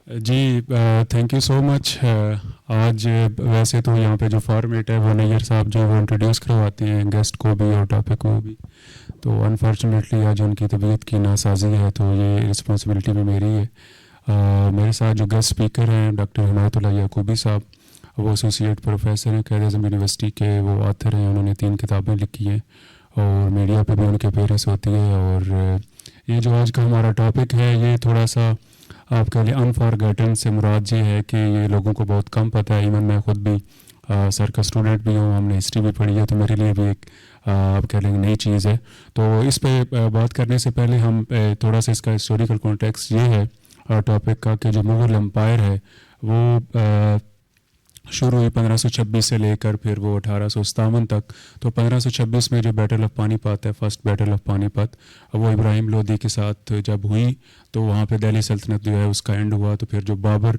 G thank you so مچ. آج ویسے تو یہاں پہ جو فارمیٹ ہے وہ نیئر صاحب جو وہ انٹروڈیوس کرواتے ہیں گیسٹ کو بھی اور ٹاپک کو بھی, تو انفارچونیٹلی آج ان کی طبیعت کی ناسازی ہے تو یہ رسپانسبلٹی بھی میری ہے. میرے ساتھ جو گیسٹ اسپیکر ہیں ڈاکٹر حمایت اللہ یعقوبی صاحب, وہ ایسوسیٹ پروفیسر ہیں قائد اعظم یونیورسٹی کے, وہ آتھر ہیں, انہوں نے 3 کتابیں لکھی ہیں اور میڈیا پہ بھی ان کے اپیئرنس ہوتی ہے. اور یہ جو آج کا ہمارا ٹاپک ہے یہ تھوڑا سا آپ کے لیے انفارگٹن سے مراد یہ ہے کہ یہ لوگوں کو بہت کم پتہ ہے. ایون میں خود بھی سر کا اسٹوڈنٹ بھی ہوں, ہم نے ہسٹری بھی پڑھی ہے, تو میرے لیے بھی ایک آپ کہہ لیں گے نئی چیز ہے. تو اس پہ بات کرنے سے پہلے ہم تھوڑا سا اس کا ہسٹوریکل کانٹیکسٹ یہ ہے ٹاپک کا کہ جو مغل امپائر ہے وہ شروع ہوئی 1526 سے لے کر پھر وہ 1857 تک. تو 1526 میں جو بیٹل آف پانی پت ہے, فرسٹ بیٹل آف پانی پت, وہ ابراہیم لودھی کے ساتھ جب ہوئی تو وہاں پہ دہلی سلطنت جو ہے اس کا اینڈ ہوا. تو پھر جو بابر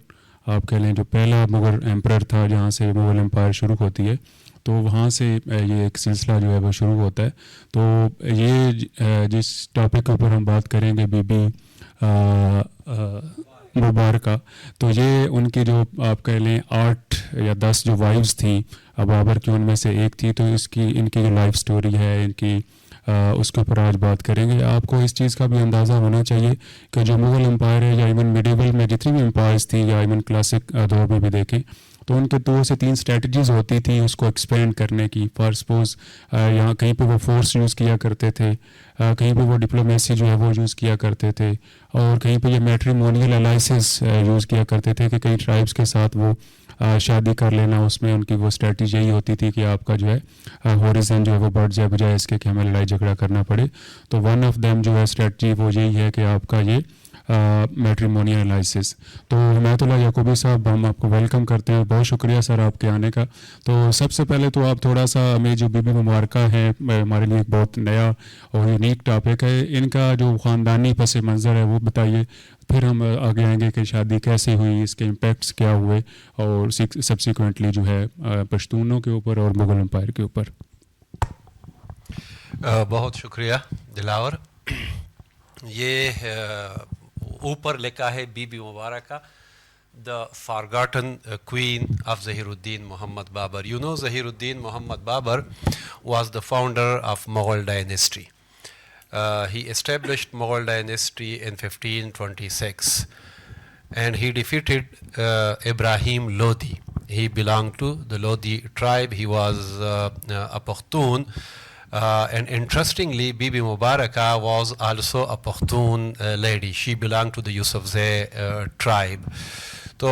آپ کہہ لیں جو پہلا مغل ایمپرر تھا جہاں سے مغل امپائر شروع ہوتی ہے, تو وہاں سے یہ ایک سلسلہ جو ہے وہ شروع ہوتا ہے. تو یہ جس ٹاپک کے اوپر ہم بات کریں گے بی بی مبارکہ, تو یہ ان کی جو آپ کہہ لیں 8 یا 10 جو وائفز تھیں بابر کی, ان میں سے ایک تھی. تو ان کی جو لائف سٹوری ہے ان کی اس کے اوپر آج بات کریں گے. آپ کو اس چیز کا بھی اندازہ ہونا چاہیے کہ جو مغل امپائر ہے یا ایون میڈیول میں جتنی بھی امپائرز تھیں یا ایون کلاسک دور میں بھی دیکھیں تو ان کے 2 سے 3 اسٹریٹجیز ہوتی تھیں اس کو ایکسپینڈ کرنے کی. فار سپوز یہاں کہیں پہ وہ فورس یوز کیا کرتے تھے, کہیں پہ وہ ڈپلومیسی جو ہے وہ یوز کیا کرتے تھے, اور کہیں پہ یہ میٹریمونیل الائسز یوز کیا کرتے تھے کہ کئی ٹرائبس کے ساتھ وہ شادی کر لینا. اس میں ان کی وہ اسٹریٹجی یہی ہوتی تھی کہ آپ کا جو ہے ہوریزن جو ہے وہ بڑھ جائے بجائے اس کے کہ ہمیں لڑائی جھگڑا کرنا پڑے. تو ون آف دیم جو ہے اسٹریٹجی وہ یہی ہے کہ آپ کا یہ میٹریمونیل الائسز. تو حمایت اللہ یعقوبی صاحب ہم آپ کو ویلکم کرتے ہیں, بہت شکریہ سر آپ کے آنے کا. تو سب سے پہلے تو آپ تھوڑا سا ہمیں جو بی بی مبارکہ ہے ہمارے لیے ایک بہت نیا اور یونیک ٹاپک ہے, ان کا جو خاندانی پس منظر ہے وہ بتائیے, پھر ہم آگے آئیں گے کہ شادی کیسے ہوئی, اس کے امپیکٹس کیا ہوئے, اور سبسیکوینٹلی جو ہے پشتونوں کے اوپر اور مغل امپائر کے اوپر. بہت شکریہ دلاور. یہ اوپر لکھا ہے بی بی مبارکہ the forgotten queen of Zahiruddin Muhammad Babur. You know Zahiruddin Muhammad Babur was the founder of Mughal dynasty. He established Mughal dynasty in 1526 and he defeated Ibrahim Lodi. He belonged to the Lodi tribe. He was a Pashtun. And interestingly, Bibi Mubarakah was also a Pashtun lady. She belonged to the Yusufzai tribe. تو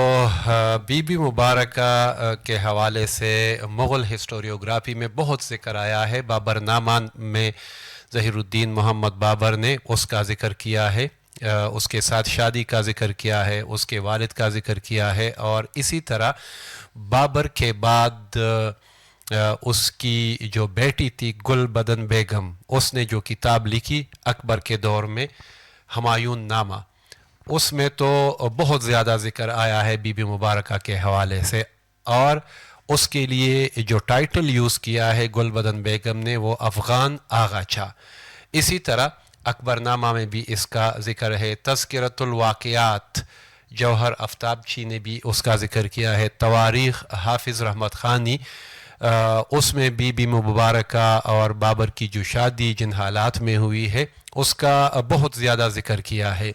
be be مبارکہ کے حوالے سے Mughal historiography میں بہت ذکر آیا ہے. بابر نامہ میں ظہیر الدین محمد بابر نے اس کا ذکر کیا ہے, اس کے ساتھ شادی کا ذکر کیا ہے, اس کے والد کا ذکر کیا ہے, اور اسی طرح بابر کے بعد اس کی جو بیٹی تھی گل بدن بیگم, اس نے جو کتاب لکھی اکبر کے دور میں ہمایون نامہ, اس میں تو بہت زیادہ ذکر آیا ہے بی بی مبارکہ کے حوالے سے, اور اس کے لیے جو ٹائٹل یوز کیا ہے گل بدن بیگم نے وہ افغان آغا چھا. اسی طرح اکبر نامہ میں بھی اس کا ذکر ہے. تذکرۃ الواقعات جوہر آفتابچی نے بھی اس کا ذکر کیا ہے. تواریخ حافظ رحمت خانی اس میں بی بی مبارکہ اور بابر کی جو شادی جن حالات میں ہوئی ہے اس کا بہت زیادہ ذکر کیا ہے.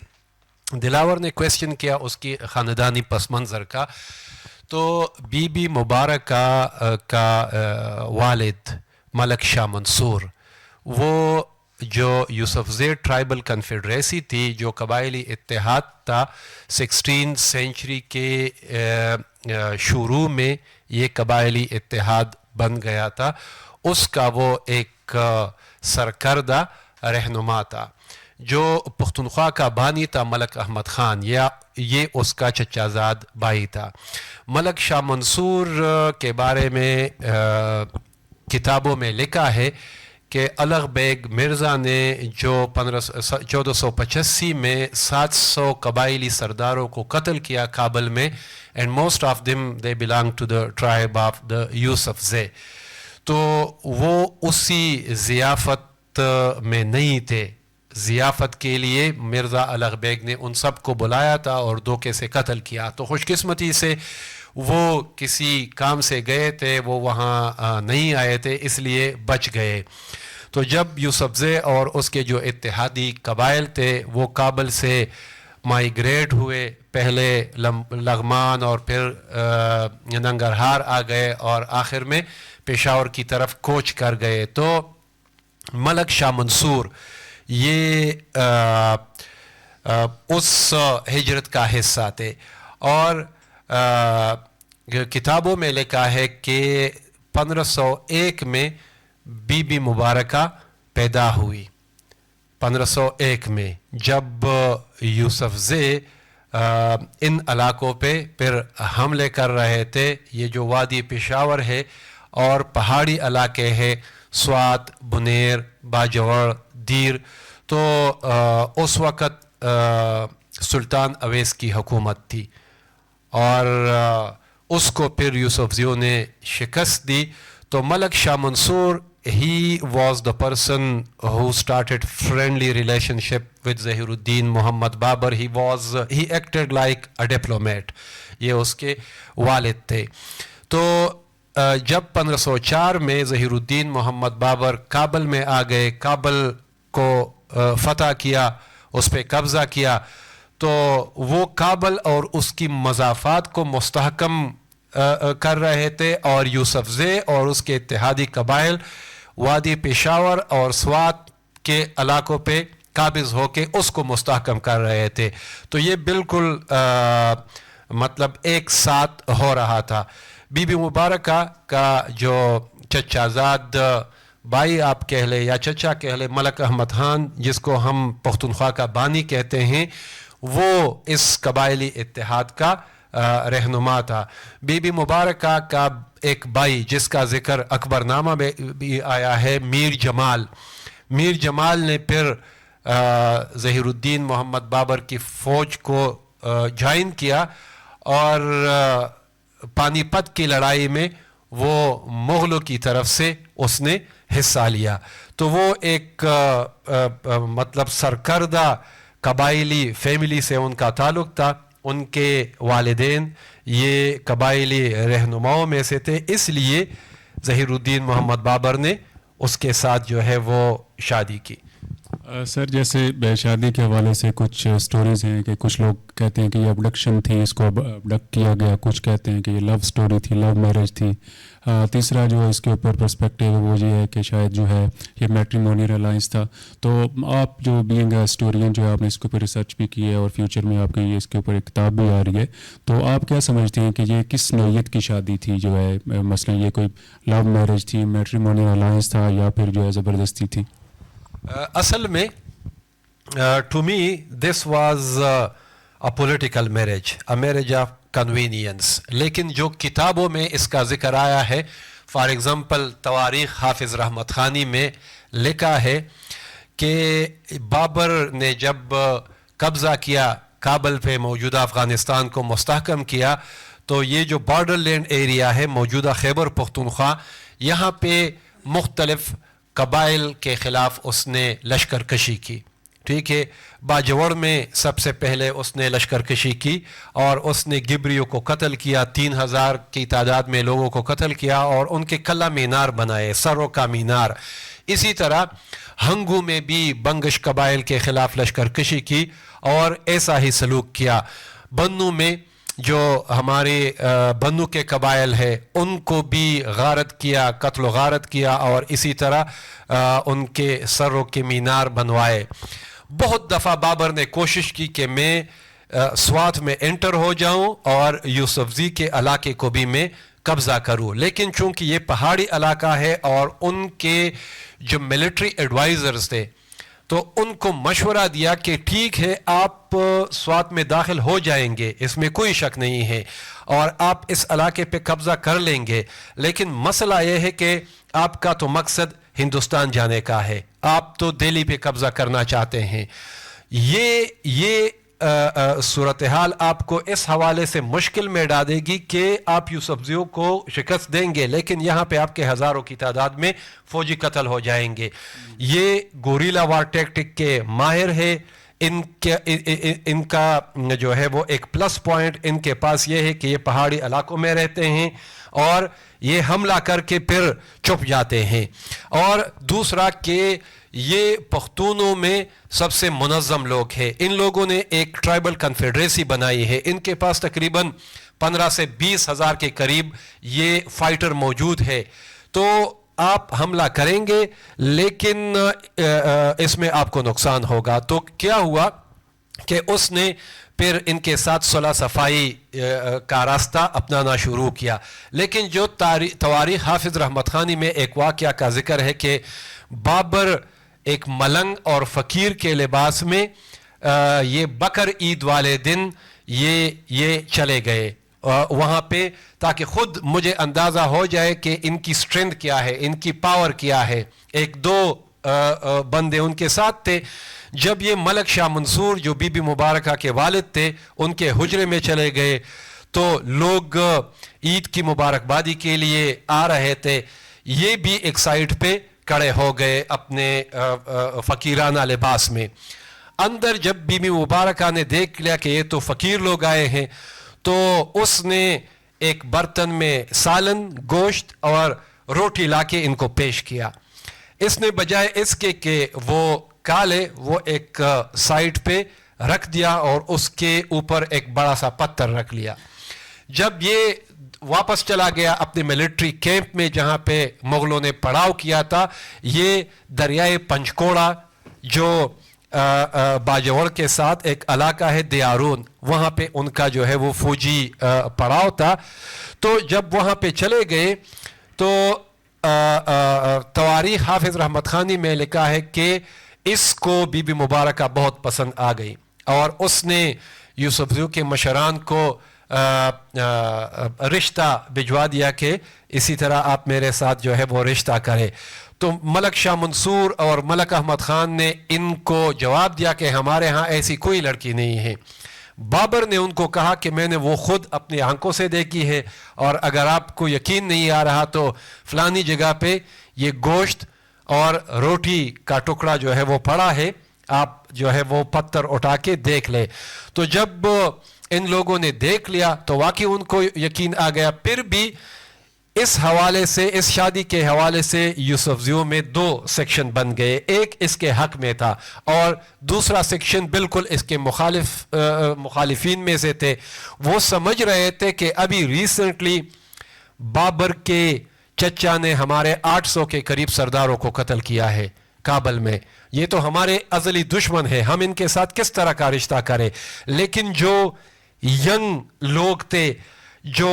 دلاور نے کویسچن کیا اس کی خاندانی پس منظر کا, تو بی بی مبارکہ کا والد ملک شاہ منصور, وہ جو یوسفزئی ٹرائبل کنفیڈریسی تھی, جو قبائلی اتحاد تھا 16 سینچری کے شروع میں یہ قبائلی اتحاد بن گیا تھا, اس کا وہ ایک سرکردہ رہنما تھا. جو پختونخوا کا بانی تھا ملک احمد خان, یا یہ اس کا چچا زاد بھائی تھا. ملک شاہ منصور کے بارے میں کتابوں میں لکھا ہے کہ الغ بیگ مرزا نے جو 1485 میں 700 قبائلی سرداروں کو قتل کیا کابل میں, and most of them they belong to the tribe of the Yusufzai, تو وہ اسی ضیافت میں نہیں تھے ضیافت کے لیے مرزا الغ بیگ نے ان سب کو بلایا تھا اور دھوکے سے قتل کیا. تو خوش قسمتی سے وہ کسی کام سے گئے تھے, وہ وہاں نہیں آئے تھے, اس لیے بچ گئے. تو جب یوسف زئی اور اس کے جو اتحادی قبائل تھے وہ کابل سے مائیگریٹ ہوئے, پہلے لغمان اور پھر ننگرہار آ گئے اور آخر میں پشاور کی طرف کوچ کر گئے. تو ملک شاہ منصور یہ اس ہجرت کا حصہ تھے, اور کتابوں میں لکھا ہے کہ 1501 میں بی بی مبارکہ پیدا ہوئی. 1501 میں جب یوسف زئی ان علاقوں پہ پھر حملے کر رہے تھے, یہ جو وادی پشاور ہے اور پہاڑی علاقے ہیں سوات, بنیر, باجوڑ, دیر, تو اس وقت سلطان اویس کی حکومت تھی اور اس کو پھر یوسف زئی نے شکست دی. تو ملک شاہ منصور he was the person who started friendly relationship with Zahiruddin Muhammad Babur. He acted like a diplomat. یہ اس کے والد تھے. تو جب 1504 میں ظہیر الدین محمد بابر کابل میں آ گئے, کابل کو فتح کیا, اس پہ قبضہ کیا, تو وہ کابل اور اس کی مضافات کو مستحکم کر رہے تھے, اور یوسف زئی اور اس کے اتحادی قبائل وادی پشاور اور سوات کے علاقوں پہ قابض ہو کے اس کو مستحکم کر رہے تھے. تو یہ بالکل مطلب ایک ساتھ ہو رہا تھا. بی بی مبارکہ کا جو چچا زاد بھائی آپ کہہ لیں یا چچا کہہ لیں, ملک احمد خان جس کو ہم پختونخوا کا بانی کہتے ہیں, وہ اس قبائلی اتحاد کا رہنما تھا. بی بی مبارکہ کا ایک بھائی جس کا ذکر اکبر نامہ میں بھی آیا ہے, میر جمال. میر جمال نے پھر ظہیر الدین محمد بابر کی فوج کو جوائن کیا, اور پانی پت کی لڑائی میں وہ مغلوں کی طرف سے اس نے حصہ لیا. تو وہ ایک مطلب سرکردہ قبائلی فیملی سے ان کا تعلق تھا. ان کے والدین یہ قبائلی رہنماؤں میں سے تھے, اس لیے ظہیر الدین محمد بابر نے اس کے ساتھ جو ہے وہ شادی کی. سر جیسے شادی کے حوالے سے کچھ سٹوریز ہیں کہ کچھ لوگ کہتے ہیں کہ یہ ابڈکشن تھی, اس کو ابڈکٹ کیا گیا, کچھ کہتے ہیں کہ یہ لو سٹوری تھی, لو میرج تھی. تیسرا جو اس کے اوپر پرسپیکٹیو ہے وہ یہ ہے کہ شاید جو ہے یہ میٹریمونیل الائنس تھا. تو آپ جو بینگ اے ہسٹورین جو ہے آپ نے اس کے اوپر ریسرچ بھی کی ہے اور فیوچر میں آپ کی یہ اس کے اوپر ایک کتاب بھی آ رہی ہے, تو آپ کیا سمجھتے ہیں کہ یہ کس نوعیت کی شادی تھی جو ہے, مثلا یہ کوئی لو میرج تھی, میٹریمونیل الائنس تھا, یا پھر جو ہے زبردستی تھی؟ اصل میں to me this was a political marriage, a marriage of convenience. لیکن جو کتابوں میں اس کا ذکر آیا ہے, فار ایگزامپل تواریخ حافظ رحمت خانی میں لکھا ہے کہ بابر نے جب قبضہ کیا کابل پہ, موجودہ افغانستان کو مستحکم کیا, تو یہ جو بارڈر لینڈ ایریا ہے موجودہ خیبر پختونخوا, یہاں پہ مختلف قبائل کے خلاف اس نے لشکر کشی کی. ٹھیک ہے, باجوڑ میں سب سے پہلے اس نے لشکر کشی کی اور اس نے گبریوں کو قتل کیا, 3000 کی تعداد میں لوگوں کو قتل کیا اور ان کے قلعہ مینار بنائے, سروں کا مینار. اسی طرح ہنگو میں بھی بنگش قبائل کے خلاف لشکر کشی کی اور ایسا ہی سلوک کیا. بنو میں جو ہمارے بنو کے قبائل ہے ان کو بھی غارت کیا, قتل و غارت کیا, اور اسی طرح ان کے سروں کے مینار بنوائے. بہت دفعہ بابر نے کوشش کی کہ میں سوات میں انٹر ہو جاؤں اور یوسف زئی کے علاقے کو بھی میں قبضہ کروں, لیکن چونکہ یہ پہاڑی علاقہ ہے اور ان کے جو ملٹری ایڈوائزرز تھے تو ان کو مشورہ دیا کہ ٹھیک ہے آپ سوات میں داخل ہو جائیں گے, اس میں کوئی شک نہیں ہے, اور آپ اس علاقے پہ قبضہ کر لیں گے, لیکن مسئلہ یہ ہے کہ آپ کا تو مقصد ہندوستان جانے کا ہے, آپ تو دہلی پہ قبضہ کرنا چاہتے ہیں. یہ صورتحال آپ کو اس حوالے سے مشکل میں ڈالے گی کہ آپ یوسفزیوں کو شکست دیں گے، لیکن یہاں پہ آپ کے ہزاروں کی تعداد میں فوجی قتل ہو جائیں گے. یہ گوریلا وار ٹیکٹک کے ماہر ہے. ان کا جو ہے وہ ایک پلس پوائنٹ ان کے پاس یہ ہے کہ یہ پہاڑی علاقوں میں رہتے ہیں اور یہ حملہ کر کے پھر چھپ جاتے ہیں. اور دوسرا کہ یہ پختونوں میں سب سے منظم لوگ ہیں. ان لوگوں نے ایک ٹرائبل کنفیڈریسی بنائی ہے. ان کے پاس تقریباً 15 سے 20 ہزار کے قریب یہ فائٹر موجود ہے. تو آپ حملہ کریں گے لیکن اس میں آپ کو نقصان ہوگا. تو کیا ہوا کہ اس نے پھر ان کے ساتھ صلح صفائی کا راستہ اپنانا شروع کیا. لیکن جو تواریخ حافظ رحمت خانی میں ایک واقعہ کا ذکر ہے کہ بابر ایک ملنگ اور فقیر کے لباس میں یہ بکر عید والے دن یہ چلے گئے وہاں پہ تاکہ خود مجھے اندازہ ہو جائے کہ ان کی سٹرینتھ کیا ہے, ان کی پاور کیا ہے. ایک دو بندے ان کے ساتھ تھے. جب یہ ملک شاہ منصور جو بی بی مبارکہ کے والد تھے ان کے حجرے میں چلے گئے تو لوگ عید کی مبارکبادی کے لیے آ رہے تھے. یہ بھی ایک سائڈ پہ کھڑے ہو گئے اپنے فقیرانہ لباس میں. اندر جب بی بی مبارکہ نے دیکھ لیا کہ یہ تو فقیر لوگ آئے ہیں تو اس نے ایک برتن میں سالن, گوشت اور روٹی لا کے ان کو پیش کیا. اس نے بجائے اس کے کہ وہ کالے وہ ایک سائڈ پہ رکھ دیا اور اس کے اوپر ایک بڑا سا پتھر رکھ لیا. جب یہ واپس چلا گیا اپنے ملٹری کیمپ میں جہاں پہ مغلوں نے پڑاؤ کیا تھا, یہ دریائے پنچکوڑا جو باجوڑ کے ساتھ ایک علاقہ ہے دیارون, وہاں پہ ان کا جو ہے وہ فوجی پڑاؤ تھا. تو جب وہاں پہ چلے گئے تو تواریخ حافظ رحمت خانی میں لکھا ہے کہ اس کو بی بی مبارکہ بہت پسند آ گئی اور اس نے یوسفزیوں کے مشران کو رشتہ بھجوا دیا کہ اسی طرح آپ میرے ساتھ جو ہے وہ رشتہ کرے. تو ملک شاہ منصور اور ملک احمد خان نے ان کو جواب دیا کہ ہمارے ہاں ایسی کوئی لڑکی نہیں ہے. بابر نے ان کو کہا کہ میں نے وہ خود اپنی آنکھوں سے دیکھی ہے اور اگر آپ کو یقین نہیں آ رہا تو فلانی جگہ پہ یہ گوشت اور روٹی کا ٹکڑا جو ہے وہ پڑا ہے, آپ جو ہے وہ پتھر اٹھا کے دیکھ لیں. تو جب ان لوگوں نے دیکھ لیا تو واقعی ان کو یقین آ گیا. پھر بھی اس حوالے سے, اس شادی کے حوالے سے یوسفزیوں میں دو سیکشن بن گئے. ایک اس کے حق میں تھا اور دوسرا سیکشن بالکل اس کے مخالفین میں سے تھے. وہ سمجھ رہے تھے کہ ابھی ریسنٹلی بابر کے چچا نے ہمارے 800 کے قریب سرداروں کو قتل کیا ہے کابل میں, یہ تو ہمارے ازلی دشمن ہے, ہم ان کے ساتھ کس طرح کا رشتہ کریں. لیکن جو ینگ لوگ تھے, جو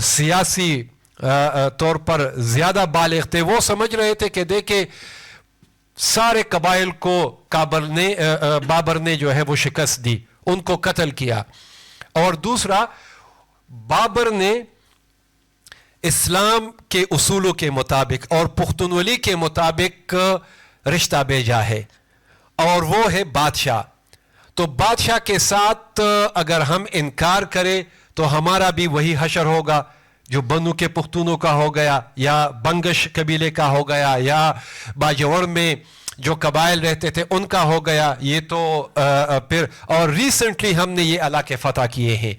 سیاسی طور پر زیادہ بالغ تھے, وہ سمجھ رہے تھے کہ دیکھیں سارے قبائل کو بابر نے جو ہے وہ شکست دی, ان کو قتل کیا. اور دوسرا بابر نے اسلام کے اصولوں کے مطابق اور پختونولی کے مطابق رشتہ بھیجا ہے اور وہ ہے بادشاہ. تو بادشاہ کے ساتھ اگر ہم انکار کریں تو ہمارا بھی وہی حشر ہوگا جو بنو کے پختونوں کا ہو گیا یا بنگش قبیلے کا ہو گیا یا باجوڑ میں جو قبائل رہتے تھے ان کا ہو گیا. یہ تو پھر اور ریسنٹلی ہم نے یہ علاقے فتح کیے ہیں,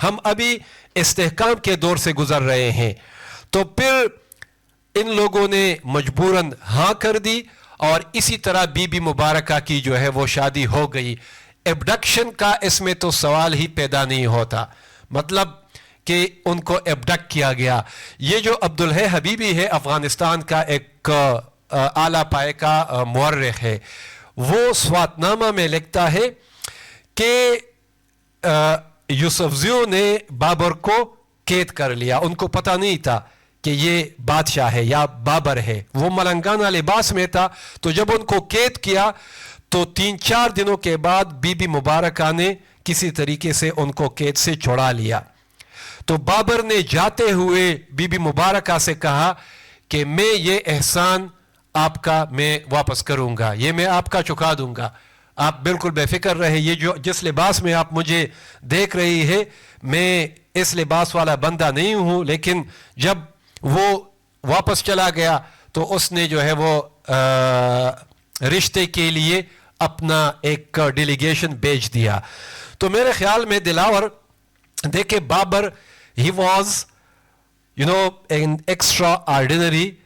ہم ابھی استحکام کے دور سے گزر رہے ہیں. تو پھر ان لوگوں نے مجبوراً ہاں کر دی اور اسی طرح بی بی مبارکہ کی جو ہے وہ شادی ہو گئی. ایبڈکشن کا اس میں تو سوال ہی پیدا نہیں ہوتا, مطلب کہ ان کو ایبڈکٹ کیا گیا. یہ جو عبدالحی حبیبی ہے افغانستان کا ایک اعلیٰ پائے کا مورخ ہے, وہ سوات نامہ میں لکھتا ہے کہ یوسفزیوں نے بابر کو قید کر لیا, ان کو پتہ نہیں تھا کہ یہ بادشاہ ہے یا بابر ہے, وہ ملنگانہ لباس میں تھا. تو جب ان کو قید کیا تو 3-4 دنوں کے بعد بی بی مبارکہ نے کسی طریقے سے ان کو قید سے چھڑا لیا. تو بابر نے جاتے ہوئے بی بی مبارکہ سے کہا کہ میں یہ احسان آپ کا میں واپس کروں گا, یہ میں آپ کا چکا دوں گا. آپ بالکل بے فکر رہے. یہ جو جس لباس میں آپ مجھے دیکھ رہی ہے میں اس لباس والا بندہ نہیں ہوں, لیکن جب وہ واپس چلا گیا تو اس نے جو ہے وہ رشتے کے لیے اپنا ایک ڈیلیگیشن بھیج دیا. تو میرے خیال میں دلاور دیکھے Babar he was an extraordinary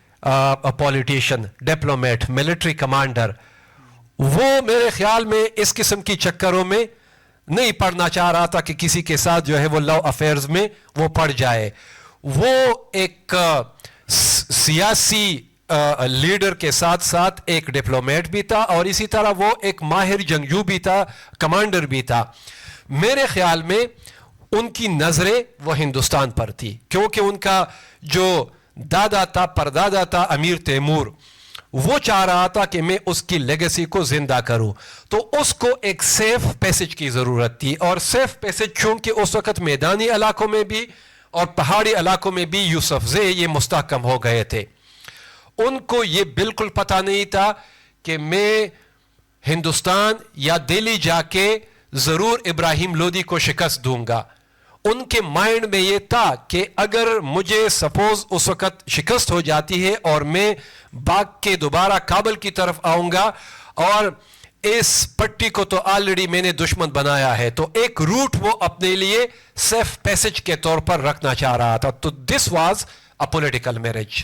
politician, diplomat, military commander. وہ میرے خیال میں اس قسم کی چکروں میں نہیں پڑنا چاہ رہا تھا کہ کسی کے ساتھ جو ہے وہ لو افیئرز میں وہ پڑ جائے. وہ ایک سیاسی لیڈر کے ساتھ ساتھ ایک ڈپلومیٹ بھی تھا اور اسی طرح وہ ایک ماہر جنگجو بھی تھا, کمانڈر بھی تھا. میرے خیال میں ان کی نظریں وہ ہندوستان پر تھی, کیونکہ ان کا جو دادا تھا, پردادا تھا امیر تیمور, وہ چاہ رہا تھا کہ میں اس کی لیگیسی کو زندہ کروں. تو اس کو ایک سیف پیسج کی ضرورت تھی, اور سیف پیسج چونکہ اس وقت میدانی علاقوں میں بھی اور پہاڑی علاقوں میں بھی یوسفزے یہ مستحکم ہو گئے تھے. ان کو یہ بالکل پتہ نہیں تھا کہ میں ہندوستان یا دہلی جا کے ضرور ابراہیم لودھی کو شکست دوں گا. ان کے مائنڈ میں یہ تھا کہ اگر مجھے سپوز اس وقت شکست ہو جاتی ہے اور میں بھاگ کے دوبارہ کابل کی طرف آؤں گا, اور اس پٹی کو تو آلریڈی میں نے دشمن بنایا ہے, تو ایک روٹ وہ اپنے لیے سیف پیسج کے طور پر رکھنا چاہ رہا تھا. تو this was a political marriage.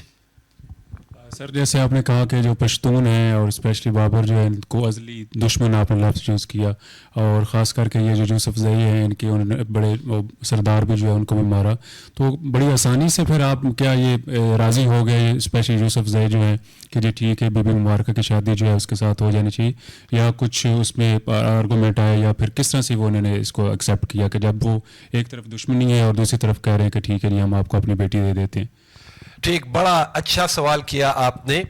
Sir جیسے آپ نے کہا کہ جو پشتون ہیں اور اسپیشلی بابر جو ہے ان کو ازلی دشمن آپ نے لفظ یوز کیا, اور خاص کر کے یہ جو یوسفزئی ہیں ان کے انہوں نے بڑے سردار بھی جو ہے ان کو بھی مارا, تو بڑی آسانی سے پھر آپ کیا یہ راضی ہو گئے اسپیشلی یوسفزئی جو ہے کہ جی ٹھیک ہے بی بی مبارکہ کی شادی جو ہے اس کے ساتھ ہو جانی چاہیے, یا کچھ اس میں آرگومنٹ آیا, یا پھر کس طرح سے وہ انہوں نے اس کو ایکسیپٹ کیا کہ جب وہ ایک طرف دشمنی ہے اور دوسری طرف کہہ رہے ہیں کہ ٹھیک ہے جی ہم آپ کو اپنی بیٹی دے دیتے ہیں. ٹھیک, بڑا اچھا سوال کیا آپ نے.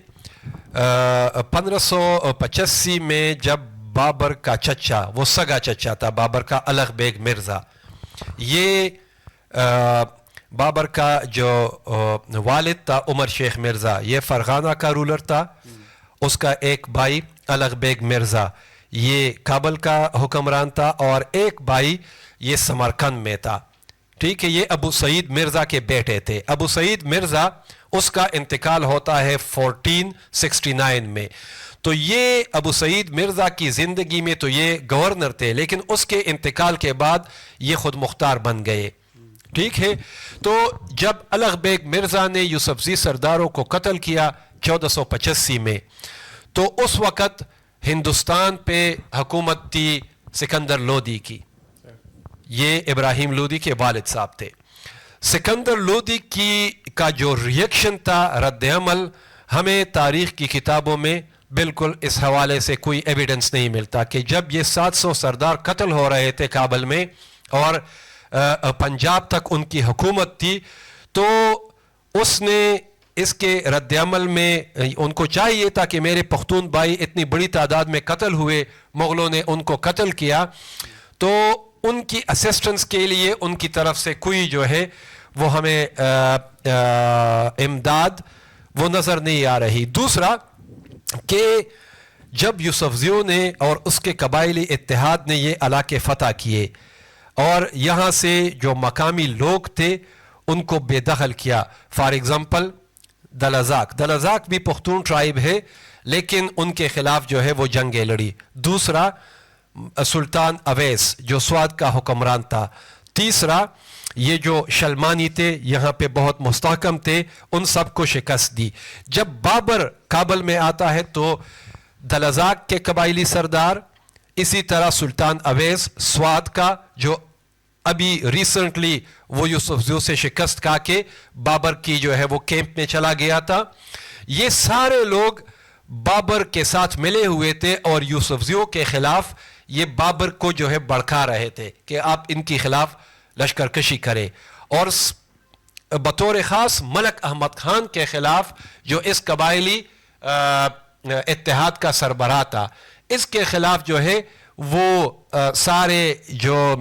1585 میں جب بابر کا چچا, وہ سگا چچا تھا بابر کا, الغ بیگ مرزا, یہ بابر کا جو والد تھا عمر شیخ مرزا, یہ فرغانہ کا رولر تھا. اس کا ایک بھائی الغ بیگ مرزا یہ کابل کا حکمران تھا, اور ایک بھائی یہ سمرقند میں تھا. ٹھیک ہے, یہ ابو سعید مرزا کے بیٹے تھے. ابو سعید مرزا اس کا انتقال ہوتا ہے 1469 میں. تو یہ ابو سعید مرزا کی زندگی میں تو یہ گورنر تھے, لیکن اس کے انتقال کے بعد یہ خود مختار بن گئے. ٹھیک ہے, تو جب الغ بیگ مرزا نے یوسفزئی سرداروں کو قتل کیا 1485 میں, تو اس وقت ہندوستان پہ حکومت تھی سکندر لودھی کی. یہ ابراہیم لودھی کے والد صاحب تھے. سکندر لودھی کا جو ریئیکشن تھا, رد عمل, ہمیں تاریخ کی کتابوں میں بالکل اس حوالے سے کوئی ایویڈنس نہیں ملتا کہ جب یہ 700 سردار قتل ہو رہے تھے کابل میں اور پنجاب تک ان کی حکومت تھی, تو اس نے اس کے رد عمل میں ان کو چاہیے تھا کہ میرے پختون بھائی اتنی بڑی تعداد میں قتل ہوئے, مغلوں نے ان کو قتل کیا, تو ان کی اسسٹنس کے لیے ان کی طرف سے کوئی جو ہے وہ ہمیں امداد وہ نظر نہیں آ رہی. دوسرا کہ جب یوسفزیوں نے اور اس کے قبائلی اتحاد نے یہ علاقے فتح کیے اور یہاں سے جو مقامی لوگ تھے ان کو بے دخل کیا, فار ایگزامپل دلزاک بھی پختون ٹرائب ہے, لیکن ان کے خلاف جو ہے وہ جنگیں لڑی. دوسرا سلطان اویس جو سوات کا حکمران تھا. تیسرا یہ جو شلمانی تھے یہاں پہ بہت مستحکم تھے, ان سب کو شکست دی. جب بابر کابل میں آتا ہے تو دلزاک کے قبائلی سردار, اسی طرح سلطان اویس سوات کا جو ابھی ریسنٹلی وہ یوسفزیوں سے شکست کھا کے بابر کی جو ہے وہ کیمپ میں چلا گیا تھا, یہ سارے لوگ بابر کے ساتھ ملے ہوئے تھے اور یوسفزیوں کے خلاف یہ بابر کو جو ہے بڑھکا رہے تھے کہ آپ ان کے خلاف لشکر کشی کرے. اور بطور خاص ملک احمد خان کے خلاف جو اس قبائلی اتحاد کا سربراہ تھا, اس کے خلاف جو ہے وہ سارے جو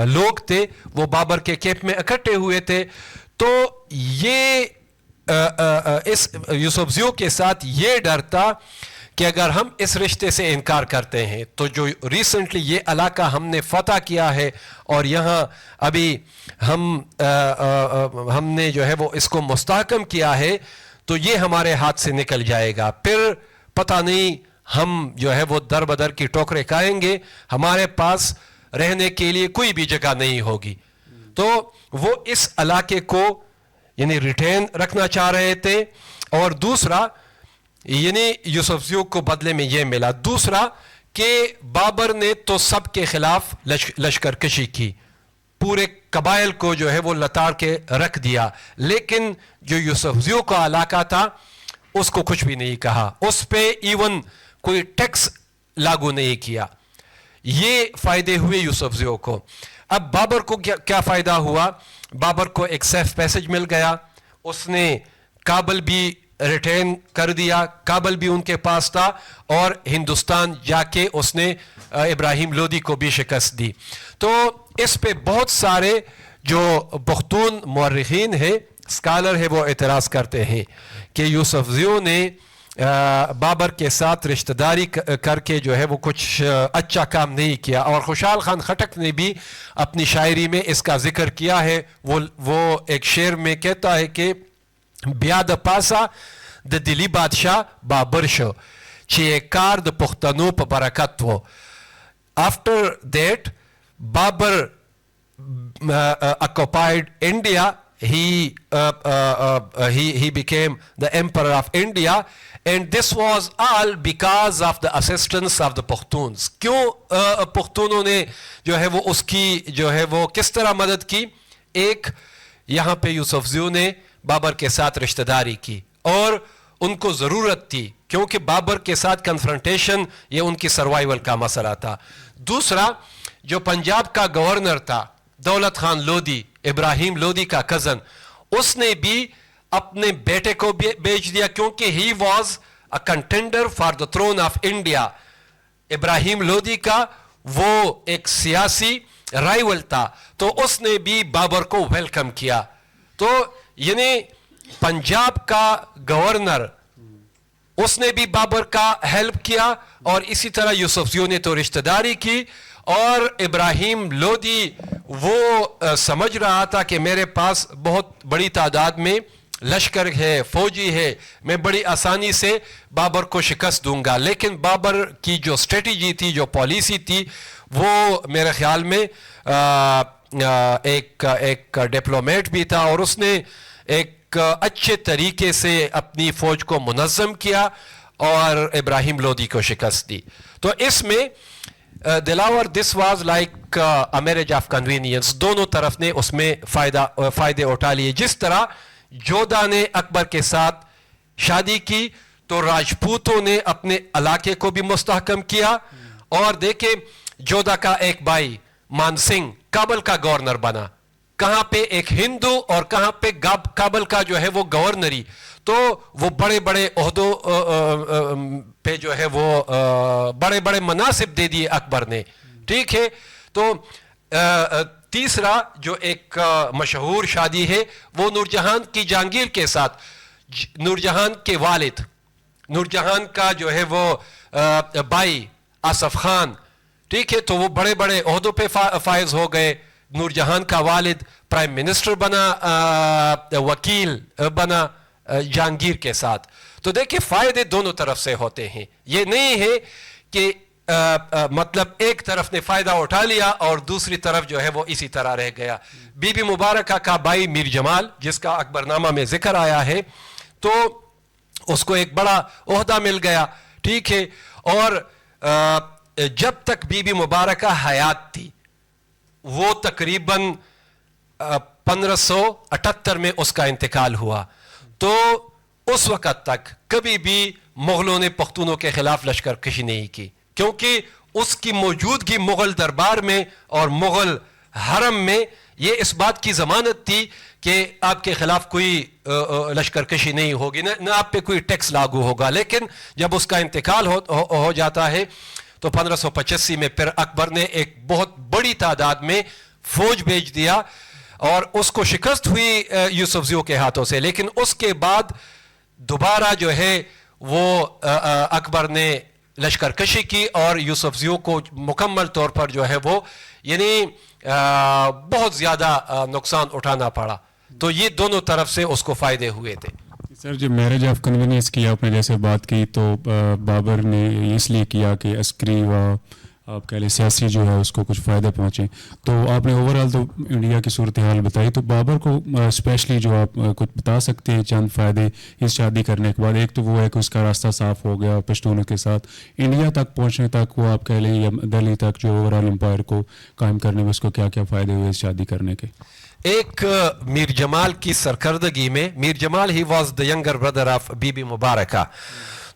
لوگ تھے وہ بابر کے کیمپ میں اکٹھے ہوئے تھے. تو یہ اس یوسفزیوں کے ساتھ یہ ڈر تھا کہ اگر ہم اس رشتے سے انکار کرتے ہیں تو جو ریسنٹلی یہ علاقہ ہم نے فتح کیا ہے اور یہاں ابھی ہم نے جو ہے وہ اس کو مستحکم کیا ہے تو یہ ہمارے ہاتھ سے نکل جائے گا، پھر پتہ نہیں ہم جو ہے وہ در بدر کی ٹوکرے کھائیں گے، ہمارے پاس رہنے کے لیے کوئی بھی جگہ نہیں ہوگی. تو وہ اس علاقے کو یعنی ریٹین رکھنا چاہ رہے تھے. اور دوسرا یعنی یوسفزیوں کو بدلے میں یہ ملا. دوسرا کہ بابر نے تو سب کے خلاف لشکر کشی کی، پورے قبائل کو جو ہے وہ لتاڑ کے رکھ دیا، لیکن جو یوسفزیوں کا علاقہ تھا اس کو کچھ بھی نہیں کہا، اس پہ ایون کوئی ٹیکس لاگو نہیں کیا. یہ فائدے ہوئے یوسفزیوں کو. اب بابر کو کیا فائدہ ہوا؟ بابر کو ایک سیف پیسج مل گیا، اس نے کابل بھی ریٹین کر دیا، کابل بھی ان کے پاس تھا، اور ہندوستان جا کے اس نے ابراہیم لودھی کو بھی شکست دی. تو اس پہ بہت سارے جو پختون مورخین ہیں، اسکالر ہے، وہ اعتراض کرتے ہیں کہ یوسفزیوں نے بابر کے ساتھ رشتہ داری کر کے جو ہے وہ کچھ اچھا کام نہیں کیا. اور خوشحال خان خٹک نے بھی اپنی شاعری میں اس کا ذکر کیا ہے. وہ ایک شعر میں کہتا ہے کہ بیاد پاسا د دلی بادشاہ بابر شو چی کار د پختنو پا برکت و. After that, Babur occupied India. He became the emperor of India, and this was all because of the assistance of the Pashtuns. کیوں پختونوں نے جو ہے وہ اس کی جو ہے وہ کس طرح مدد کی؟ ایک یہاں پہ یوسفزیوں نے بابر کے ساتھ رشتہ داری کی اور ان کو ضرورت تھی کیونکہ بابر کے ساتھ کنفرنٹیشن یہ ان کی سروائیول کا مسئلہ تھا. دوسرا جو پنجاب کا گورنر تھا دولت خان لودھی، ابراہیم لودھی کا کزن، اس نے بھی اپنے بیٹے کو بیچ دیا کیونکہ he was a contender for the throne of India. Ibrahim Lodhi کا وہ ایک سیاسی رائیول تھا تو اس نے بھی بابر کو ویلکم کیا. تو یعنی پنجاب کا گورنر اس نے بھی بابر کا ہیلپ کیا اور اسی طرح یوسفزیوں نے تو رشتہ داری کی. اور ابراہیم لودھی وہ سمجھ رہا تھا کہ میرے پاس بہت بڑی تعداد میں لشکر ہے، فوجی ہے، میں بڑی آسانی سے بابر کو شکست دوں گا. لیکن بابر کی جو اسٹریٹجی تھی، جو پالیسی تھی، وہ میرے خیال میں ایک ڈپلومیٹ بھی تھا اور اس نے ایک اچھے طریقے سے اپنی فوج کو منظم کیا اور ابراہیم لودھی کو شکست دی. تو اس میں Dilawar this was like a marriage of convenience. دونوں طرف نے اس میں فائدے اٹھا لیے. جس طرح جودھا نے اکبر کے ساتھ شادی کی تو راجپوتوں نے اپنے علاقے کو بھی مستحکم کیا. اور دیکھیں جودھا کا ایک بھائی مان سنگھ کابل کا گورنر بنا، کہاں پہ ایک ہندو اور کہاں پہ کابل کا جو ہے وہ گورنری. تو وہ بڑے بڑے عہدوں پہ جو ہے وہ بڑے بڑے مناصب دے دیے اکبر نے. ٹھیک ہے. تو تیسرا جو ایک مشہور شادی ہے وہ نور جہان کی جہانگیر کے ساتھ. نور جہان کے والد، نور جہان کا جو ہے وہ بھائی آصف خان، ٹھیک ہے، تو وہ بڑے بڑے عہدوں پہ فائز ہو گئے. نور جہان کا والد پرائم منسٹر بنا، وکیل بنا جہانگیر کے ساتھ. تو دیکھیں فائدے دونوں طرف سے ہوتے ہیں. یہ نہیں ہے کہ مطلب ایک طرف نے فائدہ اٹھا لیا اور دوسری طرف جو ہے وہ اسی طرح رہ گیا. بی بی مبارکہ کا بھائی میر جمال جس کا اکبر نامہ میں ذکر آیا ہے، تو اس کو ایک بڑا عہدہ مل گیا. ٹھیک ہے. اور جب تک بی بی مبارکہ حیات تھی، وہ تقریباً 1578 میں اس کا انتقال ہوا، تو اس وقت تک کبھی بھی مغلوں نے پختونوں کے خلاف لشکر کشی نہیں کی کیونکہ اس کی موجودگی مغل دربار میں اور مغل حرم میں یہ اس بات کی ضمانت تھی کہ آپ کے خلاف کوئی لشکر کشی نہیں ہوگی، نہ آپ پہ کوئی ٹیکس لاگو ہوگا. لیکن جب اس کا انتقال ہو جاتا ہے تو 1585 میں پھر اکبر نے ایک بہت بڑی تعداد میں فوج بھیج دیا اور اس کو شکست ہوئی یوسفزیوں کے ہاتھوں سے. لیکن اس کے بعد دوبارہ جو ہے وہ اکبر نے لشکر کشی کی اور یوسف زیو کو مکمل طور پر جو ہے وہ یعنی بہت زیادہ نقصان اٹھانا پڑا. تو یہ دونوں طرف سے اس کو فائدے ہوئے تھے. سر جب میرج آف کنوینئنس کی آپ نے جیسے بات کی تو بابر نے اس لیے کیا کہ عسکری و آپ کہہ لیں سیاسی جو ہے اس کو کچھ فائدہ پہنچے. تو آپ نے اوور آل تو انڈیا کی صورتحال بتائی, تو بابر کو اسپیشلی جو آپ کچھ بتا سکتے ہیں چند فائدے اس شادی کرنے کے بعد. ایک تو وہ ہے کہ اس کا راستہ صاف ہو گیا پشتونوں کے ساتھ, انڈیا تک پہنچنے تک وہ آپ کہہ لیں یا دہلی تک جو اوور آل امپائر کو قائم کرنے میں اس کو کیا کیا فائدے ہوئے اس شادی کرنے کے. ایک میر جمال کی سرکردگی میں, Mir Jamal he was the younger brother of Bibi Mubaraka,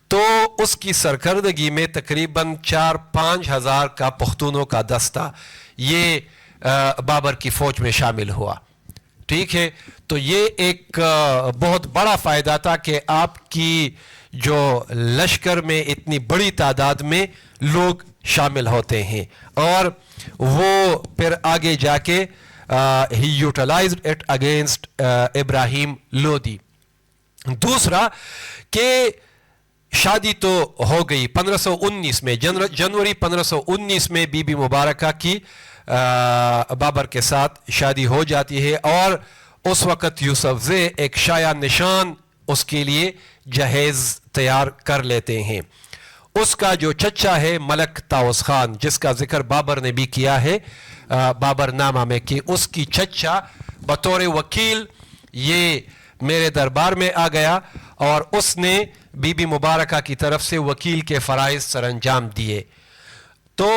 تو اس کی سرکردگی میں تقریباً 4-5 ہزار کا پختونوں کا دستہ یہ بابر کی فوج میں شامل ہوا. ٹھیک ہے, تو یہ ایک بہت بڑا فائدہ تھا کہ آپ کی جو لشکر میں اتنی بڑی تعداد میں لوگ شامل ہوتے ہیں, اور وہ پھر آگے جا کے he utilized it against ابراہیم لودھی. دوسرا کہ شادی تو ہو گئی 1519 میں, جنوری 1519 میں بی بی مبارکہ کی بابر کے ساتھ شادی ہو جاتی ہے, اور اس وقت یوسف زی ایک شایع نشان اس کے لیے جہیز تیار کر لیتے ہیں. اس کا جو چچا ہے ملک طاؤس خان, جس کا ذکر بابر نے بھی کیا ہے بابر نامہ میں, کہ اس کی چچا بطور وکیل یہ میرے دربار میں آ گیا اور اس نے بی بی مبارکہ کی طرف سے وکیل کے فرائض سر انجام دیے. تو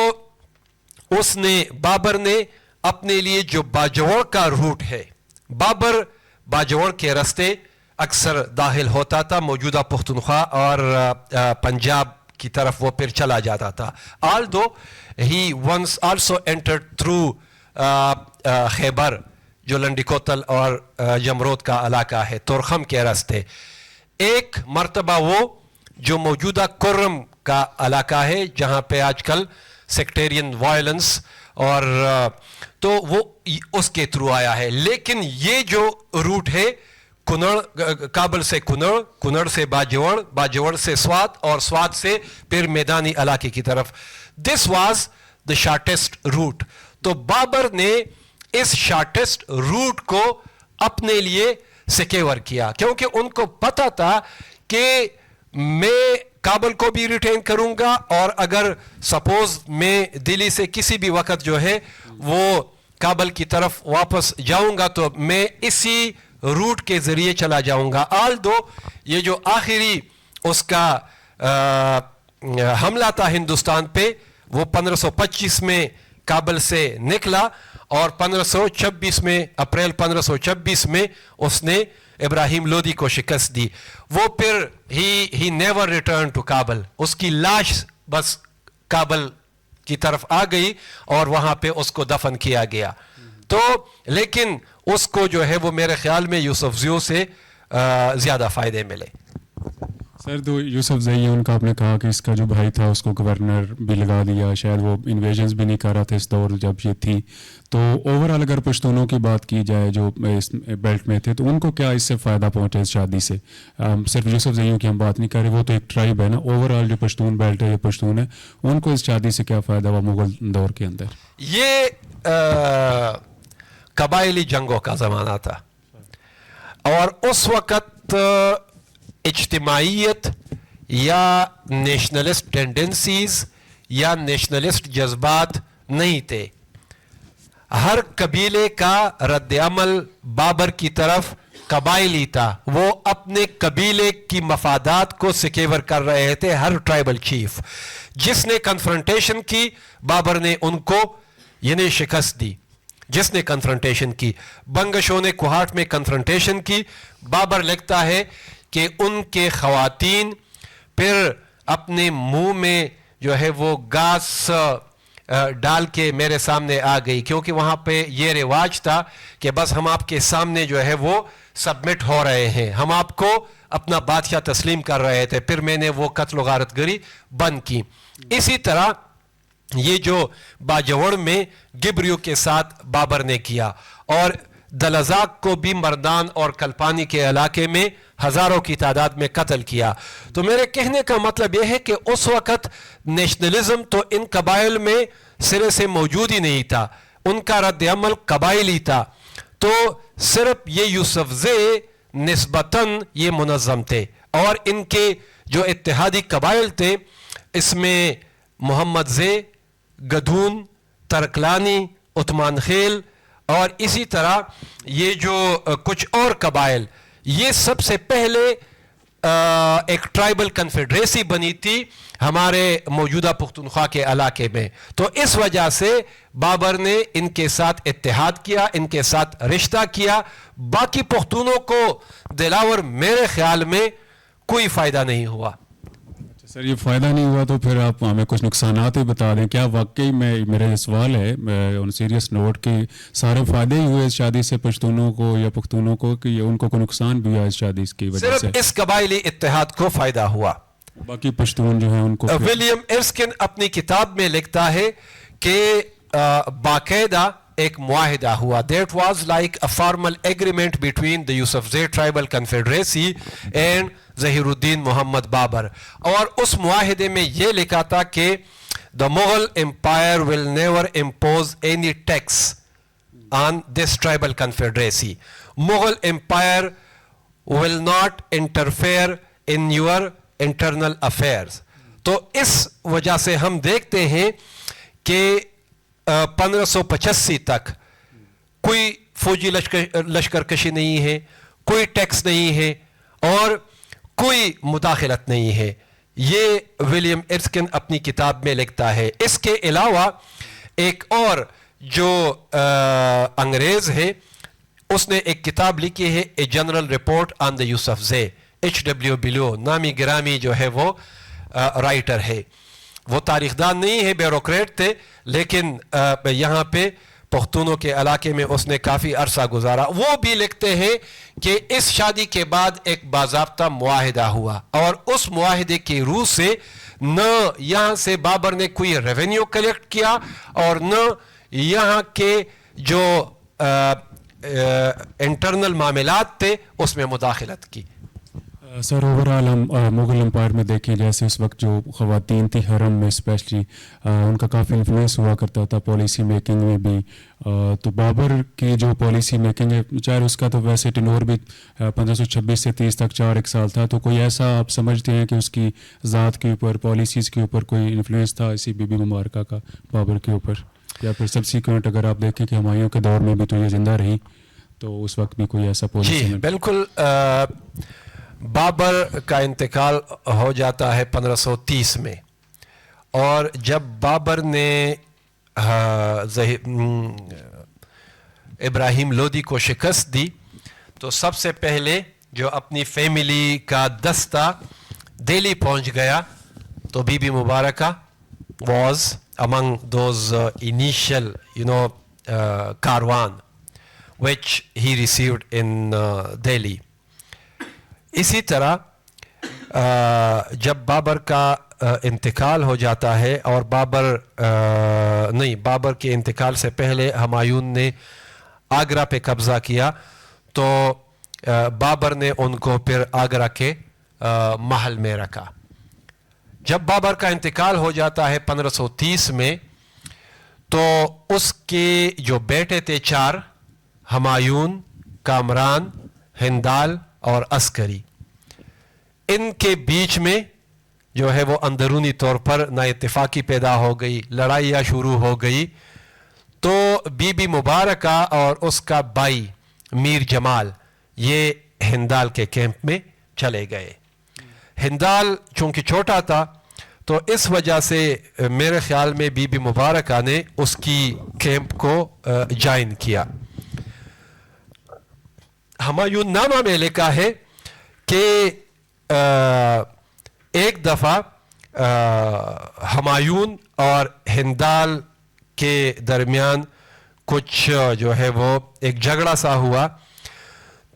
اس نے بابر نے اپنے لیے جو باجوڑ کا روٹ ہے, بابر باجوڑ کے راستے اکثر داخل ہوتا تھا, موجودہ پختونخوا اور پنجاب کی طرف وہ پھر چلا جاتا تھا. although he once also entered through خیبر جو لنڈی کوتل اور جمرود کا علاقہ ہے, تورخم کے راستے. ایک مرتبہ وہ جو موجودہ کرم کا علاقہ ہے جہاں پہ آج کل سیکٹیرین وائلنس اور تو وہ اس کے تھرو آیا ہے. لیکن یہ جو روٹ ہے کنڑ, کابل سے کنڑ, کنڑ سے باجوڑ, باجوڑ سے سوات اور سوات سے پھر میدانی علاقے کی طرف, this was the shortest route. تو بابر نے اس شارٹیسٹ روٹ کو اپنے لیے سیکیور کیا, کیونکہ ان کو پتا تھا کہ میں کابل کو بھی ریٹین کروں گا, اور اگر سپوز میں دلی سے کسی بھی وقت جو ہے وہ کابل کی طرف واپس جاؤں گا تو میں اسی روٹ کے ذریعے چلا جاؤں گا. although یہ جو آخری اس کا حملہ تھا ہندوستان پہ وہ 1525 میں کابل سے نکلا, اور 1526 میں اپریل 1526 میں اس نے ابراہیم لودھی کو شکست دی. وہ پھر he never return to Kabul, اس کی لاش بس کابل کی طرف آ گئی اور وہاں پہ اس کو دفن کیا گیا. تو لیکن اس کو جو ہے وہ میرے خیال میں یوسف زیو سے زیادہ فائدے ملے. سر تو یوسف زئی ان کا آپ نے کہا کہ اس کا جو بھائی تھا اس کو گورنر بھی لگا دیا, شاید وہ انویژنز بھی نہیں کر رہا تھا اس دور جب یہ تھی. تو اوور آل اگر پشتونوں کی بات کی جائے جو اس بیلٹ میں تھے, تو ان کو کیا اس سے فائدہ پہنچا اس شادی سے؟ صرف یوسف زئیوں کی ہم بات نہیں کر رہے, وہ تو ایک ٹرائب ہے نا. اوور آل جو پشتون بیلٹ ہے یا پشتون ہے, ان کو اس شادی سے کیا فائدہ ہوا مغل دور کے اندر؟ یہ قبائلی جنگوں کا زمانہ تھا, اور اس وقت اجتماعیت یا نیشنلسٹ ٹینڈنسیز یا نیشنلسٹ جذبات نہیں تھے. ہر قبیلے کا رد عمل بابر کی طرف قبائلی تھا, وہ اپنے قبیلے کی مفادات کو سیکیور کر رہے تھے. ہر ٹرائبل چیف جس نے کنفرنٹیشن کی بابر نے ان کو یعنی شکست دی. جس نے کنفرنٹیشن کی, بنگشوں نے کوہاٹ میں کنفرنٹیشن کی, بابر لکھتا ہے کہ ان کے خواتین پھر اپنے منہ میں جو ہے وہ گاس ڈال کے میرے سامنے آ گئی, کیونکہ وہاں پہ یہ رواج تھا کہ بس ہم آپ کے سامنے جو ہے وہ سبمٹ ہو رہے ہیں, ہم آپ کو اپنا بادشاہ تسلیم کر رہے تھے. پھر میں نے وہ قتل و غارت گری بند کی. اسی طرح یہ جو باجوڑ میں گبریو کے ساتھ بابر نے کیا, اور دلزاق کو بھی مردان اور کلپانی کے علاقے میں ہزاروں کی تعداد میں قتل کیا. تو میرے کہنے کا مطلب یہ ہے کہ اس وقت نیشنلزم تو ان قبائل میں سرے سے موجود ہی نہیں تھا, ان کا رد عمل قبائلی تھا. تو صرف یہ یوسف زے نسبتاً یہ منظم تھے, اور ان کے جو اتحادی قبائل تھے اس میں محمد زے, گدھون, ترکلانی, عثمان خیل اور اسی طرح یہ جو کچھ اور قبائل, یہ سب سے پہلے ایک ٹرائبل کنفیڈریسی بنی تھی ہمارے موجودہ پختونخوا کے علاقے میں. تو اس وجہ سے بابر نے ان کے ساتھ اتحاد کیا, ان کے ساتھ رشتہ کیا. باقی پختونوں کو دلاور میرے خیال میں کوئی فائدہ نہیں ہوا. سر یہ فائدہ نہیں ہوا تو پھر آپ ہمیں کچھ نقصانات ہی بتا دیں. کیا واقعی میں میرا یہ سوال ہے آن سیریس نوٹ کہ سارے فائدے ہی ہوئے اس شادی سے پشتونوں کو یا پختونوں کو, کہ ان کو کوئی نقصان بھی ہوا اس شادی کی وجہ سے؟ صرف اس قبائلی اتحاد کو فائدہ ہوا. باقی پشتون جو ہیں ان کو ولیم ارسکن اپنی کتاب میں لکھتا ہے کہ باقاعدہ ایک معاہدہ ہوا. That was like a formal agreement between the Yusufzai tribal confederacy and Zaheer uddin Muhammad Babar. اور اس معاہدے میں یہ لکھا تھا کہ the Mughal empire will never impose any tax on this tribal confederacy. Mughal empire will not interfere in your internal affairs. تو اس وجہ سے ہم دیکھتے ہیں کہ 1585 تک کوئی فوجی لشکر کشی نہیں ہے, کوئی ٹیکس نہیں ہے اور کوئی مداخلت نہیں ہے. یہ ولیم ارسکن اپنی کتاب میں لکھتا ہے. اس کے علاوہ ایک اور جو انگریز ہے اس نے ایک کتاب لکھی ہے a general report on the Yusuf زے. H.W. بلو نامی گرامی جو ہے وہ رائٹر ہے. وہ تاریخ دان نہیں ہے, بیوروکریٹ تھے, لیکن یہاں پہ پختونوں کے علاقے میں اس نے کافی عرصہ گزارا. وہ بھی لکھتے ہیں کہ اس شادی کے بعد ایک باضابطہ معاہدہ ہوا اور اس معاہدے کی روح سے نہ یہاں سے بابر نے کوئی ریونیو کلیکٹ کیا اور نہ یہاں کے جو انٹرنل معاملات تھے اس میں مداخلت کی. سر اوورآل ہم مغل امپائر میں دیکھیں جیسے اس وقت جو خواتین تھی حرم میں اسپیشلی ان کا کافی انفلوئنس ہوا کرتا تھا پالیسی میکنگ میں بھی. تو بابر کی جو پالیسی میکنگ ہے, چاہے اس کا تو ویسے ٹینور بھی 1526 سے 30 تک 4 سال تھا, تو کوئی ایسا آپ سمجھتے ہیں کہ اس کی ذات کے اوپر, پالیسیز کے اوپر کوئی انفلوئنس تھا اسی بی بی مبارکہ کا بابر کے اوپر؟ یا پھر سبسیکوینٹ اگر آپ دیکھیں کہ ہمایوں کے دور میں بھی تو یہ زندہ رہی, تو اس وقت بھی کوئی ایسا پالیسی؟ جی بالکل. بابر کا انتقال ہو جاتا ہے 1530 میں, اور جب بابر نے ابراہیم لودھی کو شکست دی تو سب سے پہلے جو اپنی فیملی کا دستہ دہلی پہنچ گیا, تو بی بی مبارکہ was among those initial caravan which he received in Delhi. اسی طرح جب بابر کا انتقال ہو جاتا ہے, اور بابر کے انتقال سے پہلے ہمایوں نے آگرہ پہ قبضہ کیا, تو بابر نے ان کو پھر آگرہ کے محل میں رکھا. جب بابر کا انتقال ہو جاتا ہے 1530 میں, تو اس کے جو بیٹے تھے 4, ہمایوں, کامران, ہندال اور عسکری, ان کے بیچ میں جو ہے وہ اندرونی طور پر نا اتفاقی پیدا ہو گئی, لڑائیاں شروع ہو گئی. تو بی بی مبارکہ اور اس کا بھائی میر جمال یہ ہندال کے کیمپ میں چلے گئے. ہندال چونکہ چھوٹا تھا تو اس وجہ سے میرے خیال میں بی بی مبارکہ نے اس کی کیمپ کو جوائن کیا. ہمایوں نامہ میں لکھا ہے کہ ایک دفعہ ہمایوں اور ہندال کے درمیان کچھ جو ہے وہ ایک جھگڑا سا ہوا,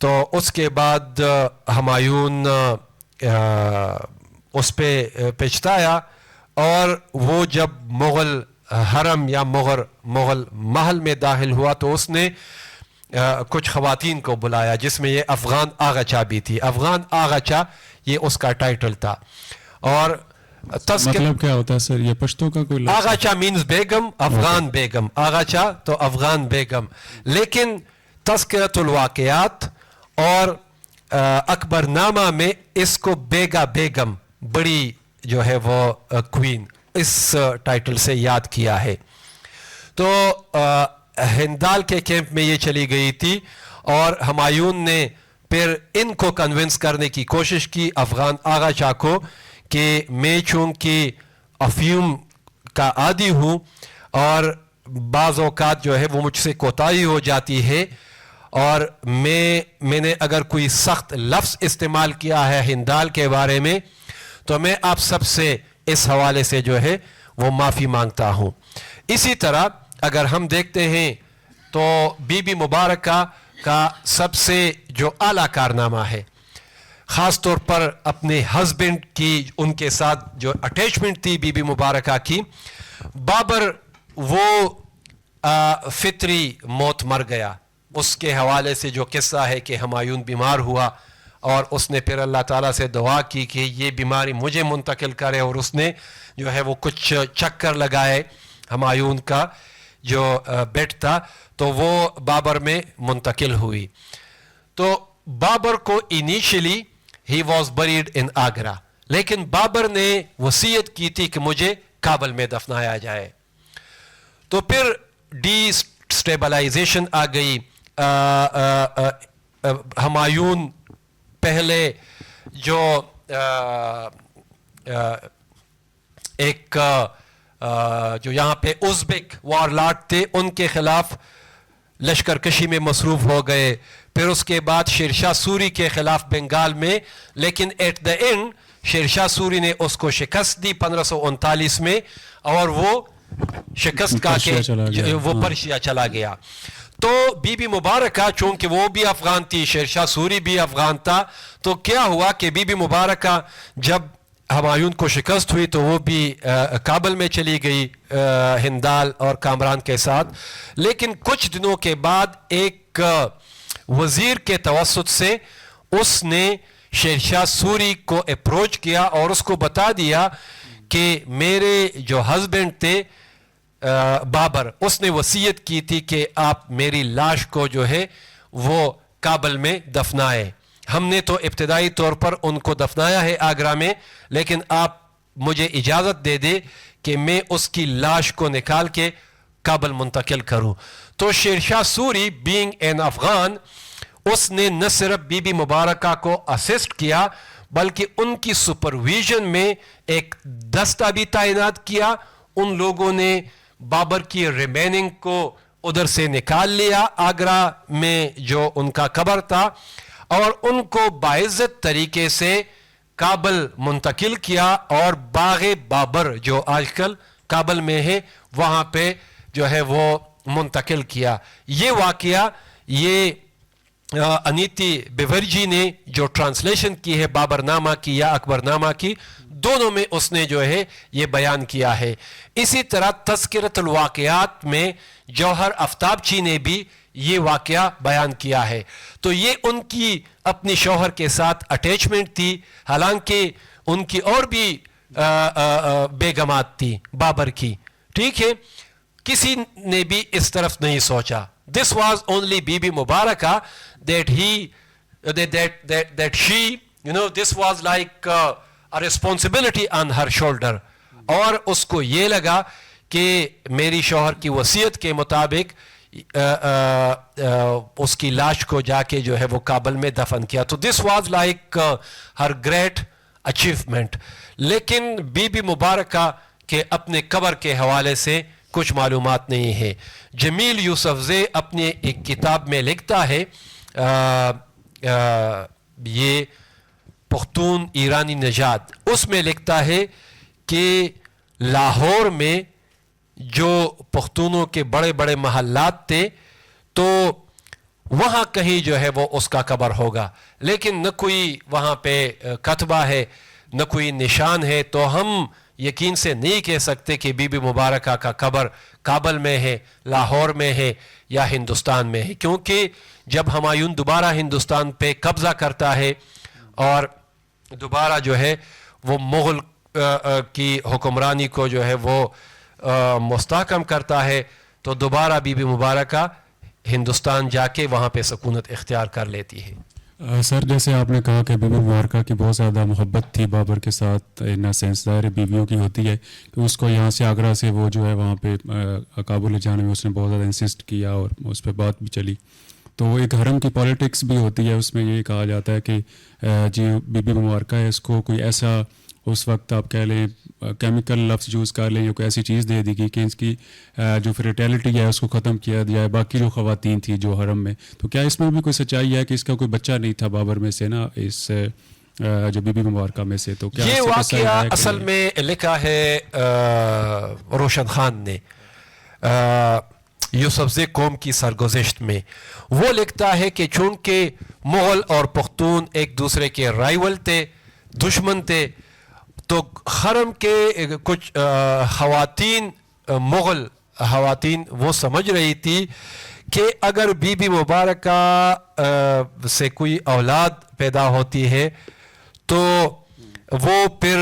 تو اس کے بعد ہمایوں اس پہ پچھتایا, اور وہ جب مغل حرم یا مغل محل میں داخل ہوا تو اس نے کچھ خواتین کو بلایا جس میں یہ افغان آغاچا بھی تھی. افغان آغاچا یہ اس کا ٹائٹل تھا. اور مطلب کیا ہوتا ہے سر یہ پشتو کا کوئی لفظ؟ آغاچا مینز بیگم, افغان بیگم, آغاچا تو افغان بیگم. لیکن تذکرۃ الواقعات اور اکبر نامہ میں اس کو بیگا بیگم, بڑی جو ہے وہ کوئین, اس ٹائٹل سے یاد کیا ہے. تو ہندال کے کیمپ میں یہ چلی گئی تھی اور ہمایون نے پھر ان کو کنونس کرنے کی کوشش کی افغان آغاچا کو کہ میں چونکہ افیون کا عادی ہوں اور بعض اوقات جو ہے وہ مجھ سے کوتاہی ہو جاتی ہے, اور میں نے اگر کوئی سخت لفظ استعمال کیا ہے ہندال کے بارے میں تو میں آپ سب سے اس حوالے سے جو ہے وہ معافی مانگتا ہوں. اسی طرح اگر ہم دیکھتے ہیں تو بی بی مبارکہ کا سب سے جو اعلیٰ کارنامہ ہے, خاص طور پر اپنے ہسبینڈ کی ان کے ساتھ جو اٹیچمنٹ تھی بی بی مبارکہ کی, بابر وہ فطری موت مر گیا. اس کے حوالے سے جو قصہ ہے کہ ہمایون بیمار ہوا اور اس نے پھر اللہ تعالیٰ سے دعا کی کہ یہ بیماری مجھے منتقل کرے, اور اس نے جو ہے وہ کچھ چکر لگائے ہمایون کا جو بیٹ تھا تو وہ بابر میں منتقل ہوئی. تو بابر کو انیشلی ہی واز بریڈ ان آگرہ, لیکن بابر نے وصیت کی تھی کہ مجھے کابل میں دفنایا جائے. تو پھر ڈی اسٹیبلائزیشن آ گئی. ہمایون پہلے جو ایک جو یہاں پہ ازبک وار لارڈ تھے ان کے خلاف لشکر کشی میں مصروف ہو گئے, پھر اس کے بعد شیرشاہ سوری کے خلاف بنگال میں, لیکن at the end Sher Shah Suri نے اس کو شکست دی 1539 میں, اور وہ شکست کا کے وہ پرشیا چلا گیا. تو بی بی مبارکہ چونکہ وہ بھی افغان تھی, شیرشاہ سوری بھی افغان تھا, تو کیا ہوا کہ بی بی مبارکہ جب ہمایون کو شکست ہوئی تو وہ بھی کابل میں چلی گئی ہندال اور کامران کے ساتھ. لیکن کچھ دنوں کے بعد ایک وزیر کے توسط سے اس نے شیرشاہ سوری کو اپروچ کیا اور اس کو بتا دیا کہ میرے جو ہسبینڈ تھے بابر, اس نے وصیت کی تھی کہ آپ میری لاش کو جو ہے وہ کابل میں دفنائے. ہم نے تو ابتدائی طور پر ان کو دفنایا ہے آگرہ میں, لیکن آپ مجھے اجازت دے دے کہ میں اس کی لاش کو نکال کے کابل منتقل کروں. تو Sher Shah Suri being an Afghan, اس نے نہ صرف بی بی مبارکہ کو اسسٹ کیا بلکہ ان کی سپرویژن میں ایک دستہ بھی تعینات کیا. ان لوگوں نے بابر کی ریمیننگ کو ادھر سے نکال لیا آگرہ میں جو ان کا قبر تھا, اور ان کو باعزت طریقے سے کابل منتقل کیا, اور باغ بابر جو آج کل کابل میں ہے وہاں پہ جو ہے وہ منتقل کیا. یہ واقعہ یہ انیتی بیورجی نے جو ٹرانسلیشن کی ہے بابر نامہ کی یا اکبر نامہ کی, دونوں میں اس نے جو ہے یہ بیان کیا ہے. اسی طرح تذکرۃ الواقعات میں جوہر آفتابچی نے بھی یہ واقعہ بیان کیا ہے. تو یہ ان کی اپنی شوہر کے ساتھ اٹیچمنٹ تھی, حالانکہ ان کی اور بھی بیگمات تھی بابر کی, ٹھیک ہے, کسی نے بھی اس طرف نہیں سوچا. This was only Bibi Mubarakah that she, this was like a responsibility on her shoulder. اور اس کو یہ لگا کہ میری شوہر کی وصیت کے مطابق اس کی لاش کو جا کے جو ہے وہ کابل میں دفن کیا. تو this was like her great achievement. لیکن بی بی مبارکہ کے اپنے قبر کے حوالے سے کچھ معلومات نہیں ہے. جمیل یوسفزئی اپنے ایک کتاب میں لکھتا ہے, یہ پختون ایرانی نژاد, اس میں لکھتا ہے کہ لاہور میں جو پختونوں کے بڑے بڑے محلات تھے تو وہاں کہیں جو ہے وہ اس کا قبر ہوگا, لیکن نہ کوئی وہاں پہ کتبہ ہے نہ کوئی نشان ہے. تو ہم یقین سے نہیں کہہ سکتے کہ بی بی مبارکہ کا قبر کابل میں ہے، لاہور میں ہے یا ہندوستان میں ہے، کیونکہ جب ہمایوں دوبارہ ہندوستان پہ قبضہ کرتا ہے اور دوبارہ جو ہے وہ مغل کی حکمرانی کو جو ہے وہ مستحکم کرتا ہے، تو دوبارہ بی بی مبارکہ ہندوستان جا کے وہاں پہ سکونت اختیار کر لیتی ہے۔ سر جیسے آپ نے کہا کہ بی بی مبارکہ کی بہت زیادہ محبت تھی بابر کے ساتھ، ان سینس ظاہر بیویوں کی ہوتی ہے کہ اس کو یہاں سے آگرہ سے وہ جو ہے وہاں پہ کابل لے جانے میں اس نے بہت زیادہ انسسٹ کیا اور اس پہ بات بھی چلی، تو وہ ایک حرم کی پالیٹکس بھی ہوتی ہے، اس میں یہ کہا جاتا ہے کہ جی بی بی مبارکہ ہے، اس کو کوئی ایسا اس وقت آپ کہہ لیں کیمیکل لفظ یوز کر لیں یا کوئی ایسی چیز دے دی گئی کہ اس کی جو فرٹیلٹی ہے اس کو ختم کیا جائے، باقی جو خواتین تھیں جو حرم میں، تو کیا اس میں بھی کوئی سچائی ہے کہ اس کا کوئی بچہ نہیں تھا بابر میں سے نا، اس جو بی بی مبارکہ میں سے؟ تو کیا یہ واقعہ اصل میں لکھا ہے روشن خان نے یوسفزئی قوم کی سرگزشت میں، وہ لکھتا ہے کہ چونکہ مغل اور پختون ایک دوسرے کے رائیول تھے، دشمن تھے، تو حرم کے کچھ خواتین، مغل خواتین وہ سمجھ رہی تھی کہ اگر بی بی مبارکہ سے کوئی اولاد پیدا ہوتی ہے تو وہ پھر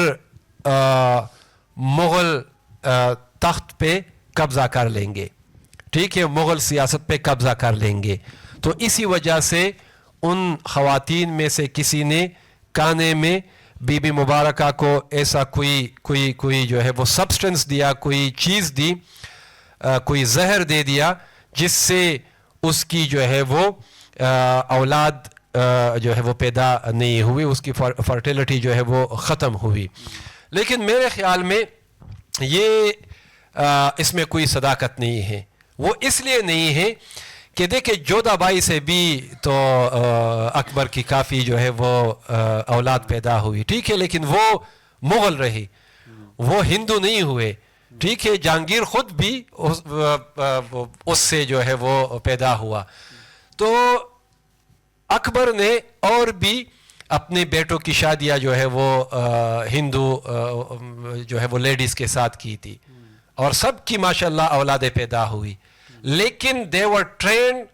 مغل تخت پہ قبضہ کر لیں گے، ٹھیک ہے، مغل سیاست پہ قبضہ کر لیں گے، تو اسی وجہ سے ان خواتین میں سے کسی نے کانے میں بی بی مبارکہ کو ایسا کوئی جو ہے وہ سبسٹنس دیا، کوئی چیز دی، کوئی زہر دے دیا جس سے اس کی جو ہے وہ اولاد جو ہے وہ پیدا نہیں ہوئی، اس کی فرٹیلٹی جو ہے وہ ختم ہوئی۔ لیکن میرے خیال میں یہ اس میں کوئی صداقت نہیں ہے، وہ اس لیے نہیں ہے کہ دیکھیں جودھا بائی سے بھی تو اکبر کی کافی جو ہے وہ اولاد پیدا ہوئی، ٹھیک ہے، لیکن وہ مغل رہی، وہ ہندو نہیں ہوئے، ٹھیک ہے، جہانگیر خود بھی اس سے جو ہے وہ پیدا ہوا، تو اکبر نے اور بھی اپنے بیٹوں کی شادیاں جو ہے وہ ہندو جو ہے وہ لیڈیز کے ساتھ کی تھی، اور سب کی ماشاءاللہ اولادیں پیدا ہوئی، لیکن they were trained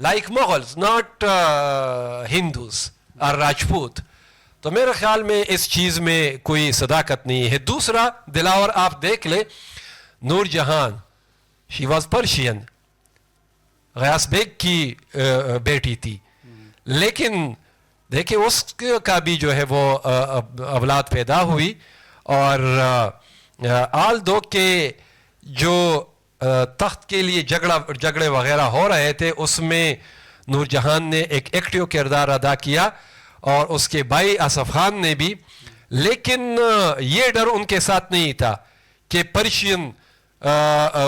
like Mughals, not Hindus or Rajput۔ تو میرے خیال میں اس چیز میں کوئی صداقت نہیں ہے۔ دوسرا، دلاور آپ دیکھ لیں، نور جہان she was Persian، Ghiyas Beg کی بیٹی تھی، لیکن دیکھیں اس کا بھی جو ہے وہ اولاد پیدا ہوئی، اور آل دو کے جو تخت کے لیے جھگڑے وغیرہ ہو رہے تھے اس میں نور جہان نے ایک ایکٹیو کردار ادا کیا، اور اس کے بھائی آصف خان نے بھی، لیکن یہ ڈر ان کے ساتھ نہیں تھا کہ پرشین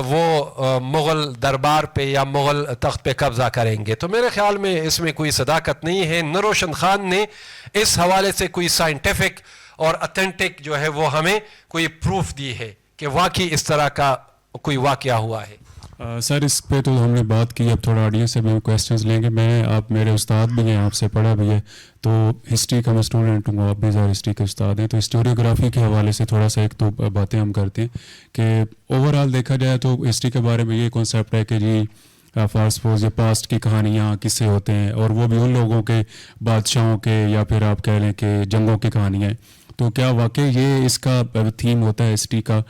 وہ مغل دربار پہ یا مغل تخت پہ قبضہ کریں گے۔ تو میرے خیال میں اس میں کوئی صداقت نہیں ہے، نہ روشن خان نے اس حوالے سے کوئی سائنٹیفک اور اتھینٹک جو ہے وہ ہمیں کوئی پروف دی ہے کہ واقعی اس طرح کا کوئی واقعہ ہوا ہے۔ سر اس پہ تو ہم نے بات کی، اب تھوڑا آڈینس سے بھی کویسچنز لیں گے۔ آپ میرے استاد بھی ہیں، آپ سے پڑھا بھی ہے، تو ہسٹری کا میں اسٹوڈنٹ ہوں، آپ بھی ظاہر ہسٹری کے استاد ہیں، تو ہسٹوریوگرافی کے حوالے سے تھوڑا سا ایک تو باتیں ہم کرتے ہیں کہ اوور آل دیکھا جائے تو ہسٹری کے بارے میں یہ کانسیپٹ ہے کہ جی فارسپوز یا پاسٹ کی کہانیاں کس سے ہوتے ہیں، اور وہ بھی ان لوگوں کے بادشاہوں کے یا پھر آپ کہہ لیں کہ جنگوں کی کہانیاں، تو کیا واقعی یہ اس کا تھیم ہوتا ہے ہسٹری کا،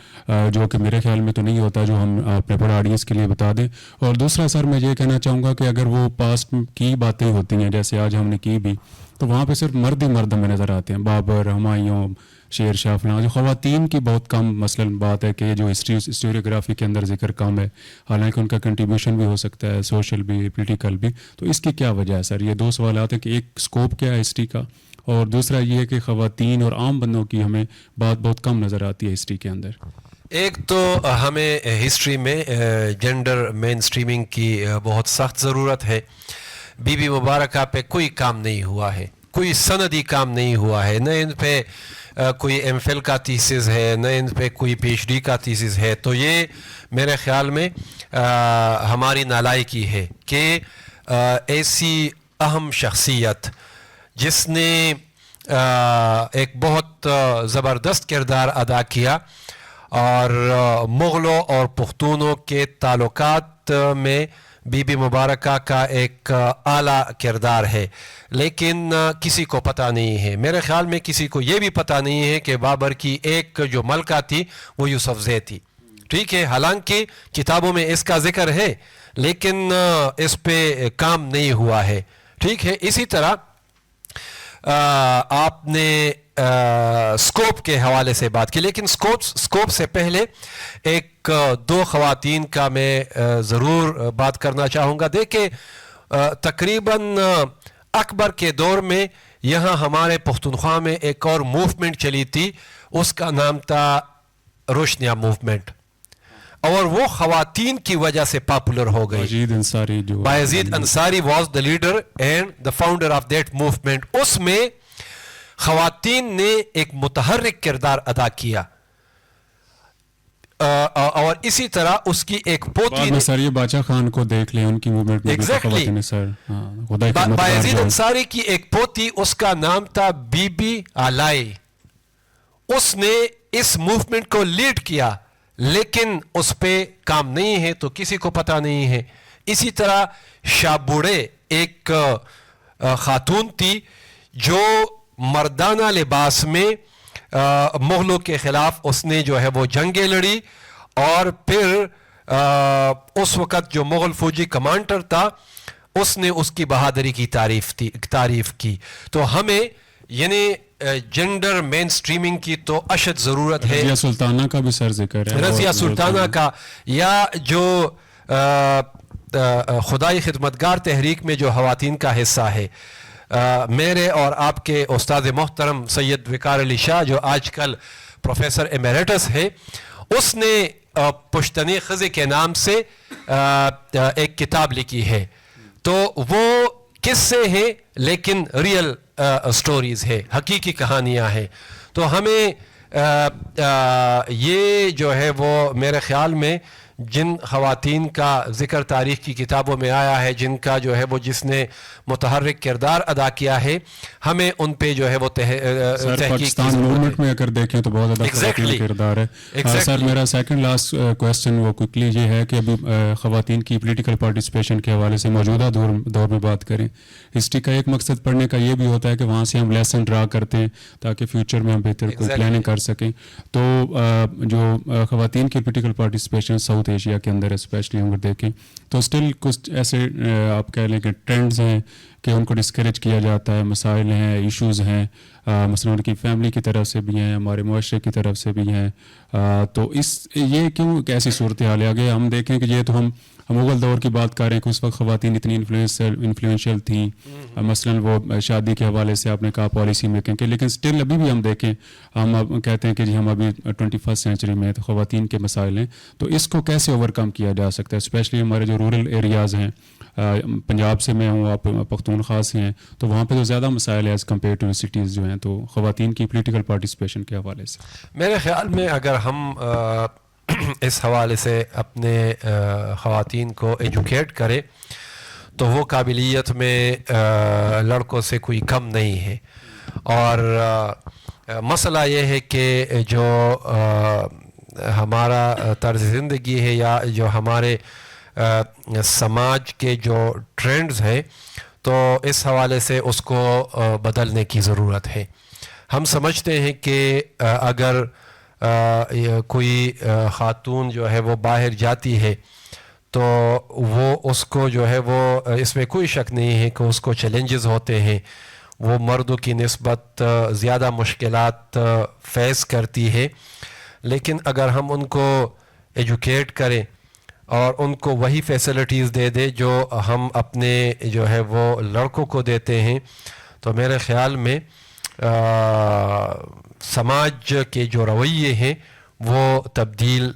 جو کہ میرے خیال میں تو نہیں ہوتا، جو ہم اپنے بڑا آڈینس کے لیے بتا دیں۔ اور دوسرا سر میں یہ کہنا چاہوں گا کہ اگر وہ پاسٹ کی باتیں ہوتی ہیں جیسے آج ہم نے کی بھی، تو وہاں پہ صرف مرد ہی مرد ہمیں نظر آتے ہیں، بابر، ہمایوں، شیر شاہ فلاں، جو خواتین کی بہت کم مثلاً بات ہے کہ جو ہسٹوریوگرافی کے اندر ذکر کم ہے، حالانکہ ان کا کنٹریبیوشن بھی ہو سکتا ہے سوشل بھی، پولیٹیکل بھی، تو اس کی کیا وجہ ہے سر؟ یہ دو سوالات ہیں کہ ایک اسکوپ کیا ہے ہسٹری کا، اور دوسرا یہ ہے کہ خواتین اور عام بندوں کی ہمیں بات بہت کم نظر آتی ہے ہسٹری کے اندر۔ ایک تو ہمیں ہسٹری میں جینڈر مین اسٹریمنگ کی بہت سخت ضرورت ہے۔ بی بی مبارکہ پہ کوئی کام نہیں ہوا ہے، کوئی سندی کام نہیں ہوا ہے، نہ ان پہ کوئی ایم فل کا تھیسس ہے، نہ ان پہ کوئی پی ایچ ڈی کا تھیسس ہے، تو یہ میرے خیال میں ہماری نالائکی ہے کہ ایسی اہم شخصیت جس نے ایک بہت زبردست کردار ادا کیا، اور مغلوں اور پختونوں کے تعلقات میں بی بی مبارکہ کا ایک اعلیٰ کردار ہے، لیکن کسی کو پتہ نہیں ہے، میرے خیال میں کسی کو یہ بھی پتہ نہیں ہے کہ بابر کی ایک جو ملکہ تھی وہ یوسف زئی تھی، ٹھیک ہے، حالانکہ کتابوں میں اس کا ذکر ہے لیکن اس پہ کام نہیں ہوا ہے، ٹھیک ہے۔ اسی طرح آپ نے سکوپ کے حوالے سے بات کی، لیکن سکوپ سے پہلے ایک دو خواتین کا میں ضرور بات کرنا چاہوں گا۔ دیکھیں تقریباً اکبر کے دور میں یہاں ہمارے پختونخوا میں ایک اور موومنٹ چلی تھی، اس کا نام تھا روشنیا موومنٹ، اور وہ خواتین کی وجہ سے پاپولر ہو گئی۔ Bayazid Ansari was the leader and the founder of that movement. اس میں خواتین نے ایک متحرک کردار ادا کیا، اور اسی طرح اس کی ایک پوتی نے، سر یہ باچا خان کو دیکھ لیں، ان کی موومنٹ میں خواتین سر، بایزید انصاری کی ایک پوتی، اس کا نام تھا بی بی آلائی، اس نے اس موومنٹ کو لیڈ کیا، لیکن اس پہ کام نہیں ہے تو کسی کو پتہ نہیں ہے۔ اسی طرح شابوڑے ایک خاتون تھی جو مردانہ لباس میں مغلوں کے خلاف اس نے جو ہے وہ جنگیں لڑی، اور پھر اس وقت جو مغل فوجی کمانڈر تھا اس نے اس کی بہادری کی تعریف کی۔ تو ہمیں یعنی جنڈر مین سٹریمنگ کی تو اشد ضرورت ہے۔ رضیہ سلطانہ کا بھی سر ذکر ہے، رضیہ سلطانہ کا، یا جو خدائی خدمتگار تحریک میں جو خواتین کا حصہ ہے، میرے اور آپ کے استاد محترم سید وقار علی شاہ جو آج کل پروفیسر ایمیریٹس ہے، اس نے پشتنی خزے کے نام سے ایک کتاب لکھی ہے، تو وہ قصے ہیں لیکن ریئل سٹوریز ہے، حقیقی کہانیاں ہیں۔ تو ہمیں یہ جو ہے وہ میرے خیال میں جن خواتین کا ذکر تاریخ کی کتابوں میں آیا ہے، جن کا جو ہے وہ جس نے متحرک کردار ادا کیا ہے، ہمیں ان پہ جو ہے وہ تحقیق پاکستان موومنٹ میں اگر دیکھیں تو بہت زیادہ خواتین کردار ہے۔ سر میرا سیکنڈ لاسٹ کویسچن وہ کوئکلی یہ ہے کہ ابھی خواتین کی پولیٹیکل پارٹیسپیشن کے حوالے سے موجودہ دور میں بات کریں، ہسٹری کا ایک مقصد پڑھنے کا یہ بھی ہوتا ہے کہ وہاں سے ہم لیسن ڈرا کرتے ہیں تاکہ فیوچر میں ہم بہتر کوئی پلاننگ کر سکیں۔ تو جو خواتین کی پولیٹیکل پارٹیسپیشن ساؤتھ ایشیا کے اندر اسپیشلی اگر دیکھیں تو اسٹل کچھ ایسے آپ کہہ لیں کہ ٹرینڈز ہیں کہ ان کو ڈسکریج کیا جاتا ہے، مسائل ہیں، ایشوز ہیں، مثلا ان کی فیملی کی طرف سے بھی ہیں، ہمارے معاشرے کی طرف سے بھی ہیں، تو یہ کیوں کیسی صورتحال ہے؟ آگے ہم دیکھیں کہ یہ تو ہم مغل دور کی بات کر رہے ہیں کہ اس وقت خواتین اتنی انفلوئنشیل تھیں، مثلا وہ شادی کے حوالے سے آپ نے کہا پالیسی میکنگ کے، لیکن اسٹل ابھی بھی ہم دیکھیں، ہم کہتے ہیں کہ جی ہم ابھی 21 سینچری میں تو خواتین کے مسائل ہیں، تو اس کو کیسے اوور کم کیا جا سکتا ہے؟ اسپیشلی ہمارے جو رورل ایریاز ہیں، پنجاب سے میں ہوں، آپ پختونخوا سے ہیں، تو وہاں پہ تو زیادہ مسائل ہے ایز کمپیئر ٹو سٹیز جو ہیں، تو خواتین کی پولیٹیکل پارٹیسپیشن کے حوالے سے میرے خیال میں اگر ہم اس حوالے سے اپنے خواتین کو ایجوکیٹ کرے تو وہ قابلیت میں لڑکوں سے کوئی کم نہیں ہے، اور مسئلہ یہ ہے کہ جو ہمارا طرز زندگی ہے یا جو ہمارے سماج کے جو ٹرینڈز ہیں، تو اس حوالے سے اس کو بدلنے کی ضرورت ہے۔ ہم سمجھتے ہیں کہ اگر کوئی خاتون جو ہے وہ باہر جاتی ہے تو وہ اس کو جو ہے وہ اس میں کوئی شک نہیں ہے کہ اس کو چیلنجز ہوتے ہیں، وہ مردوں کی نسبت زیادہ مشکلات فیس کرتی ہے، لیکن اگر ہم ان کو ایجوکیٹ کریں اور ان کو وہی فیسلٹیز دے دیں جو ہم اپنے جو ہے وہ لڑکوں کو دیتے ہیں، تو میرے خیال میں سماج کے جو رویے ہیں وہ تبدیل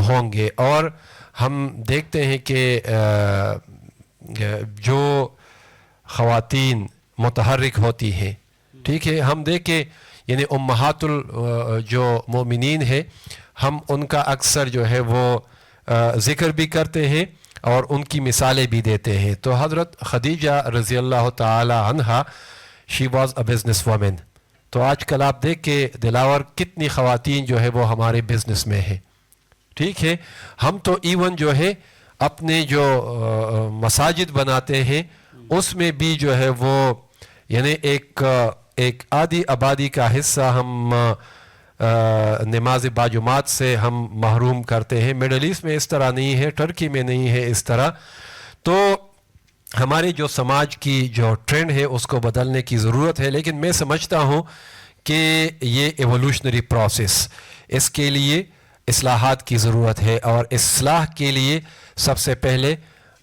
ہوں گے۔ اور ہم دیکھتے ہیں کہ جو خواتین متحرک ہوتی ہیں، ٹھیک ہے، ہم دیکھیں یعنی امہات جو مومنین ہے، ہم ان کا اکثر جو ہے وہ ذکر بھی کرتے ہیں اور ان کی مثالیں بھی دیتے ہیں۔ تو حضرت خدیجہ رضی اللہ تعالی عنہا she was a business woman, تو آج کل آپ دیکھ کہ دلاور کتنی خواتین جو ہے وہ ہمارے بزنس میں ہیں. ٹھیک ہے, ہم تو ایون جو ہے اپنے جو مساجد بناتے ہیں اس میں بھی جو ہے وہ یعنی ایک آدھی آبادی کا حصہ ہم نماز باجماعت سے ہم محروم کرتے ہیں. مڈل ایسٹ میں اس طرح نہیں ہے, ٹرکی میں نہیں ہے اس طرح. تو ہمارے جو سماج کی جو ٹرینڈ ہے اس کو بدلنے کی ضرورت ہے, لیکن میں سمجھتا ہوں کہ یہ ایوولوشنری پروسیس, اس کے لیے اصلاحات کی ضرورت ہے, اور اصلاح کے لیے سب سے پہلے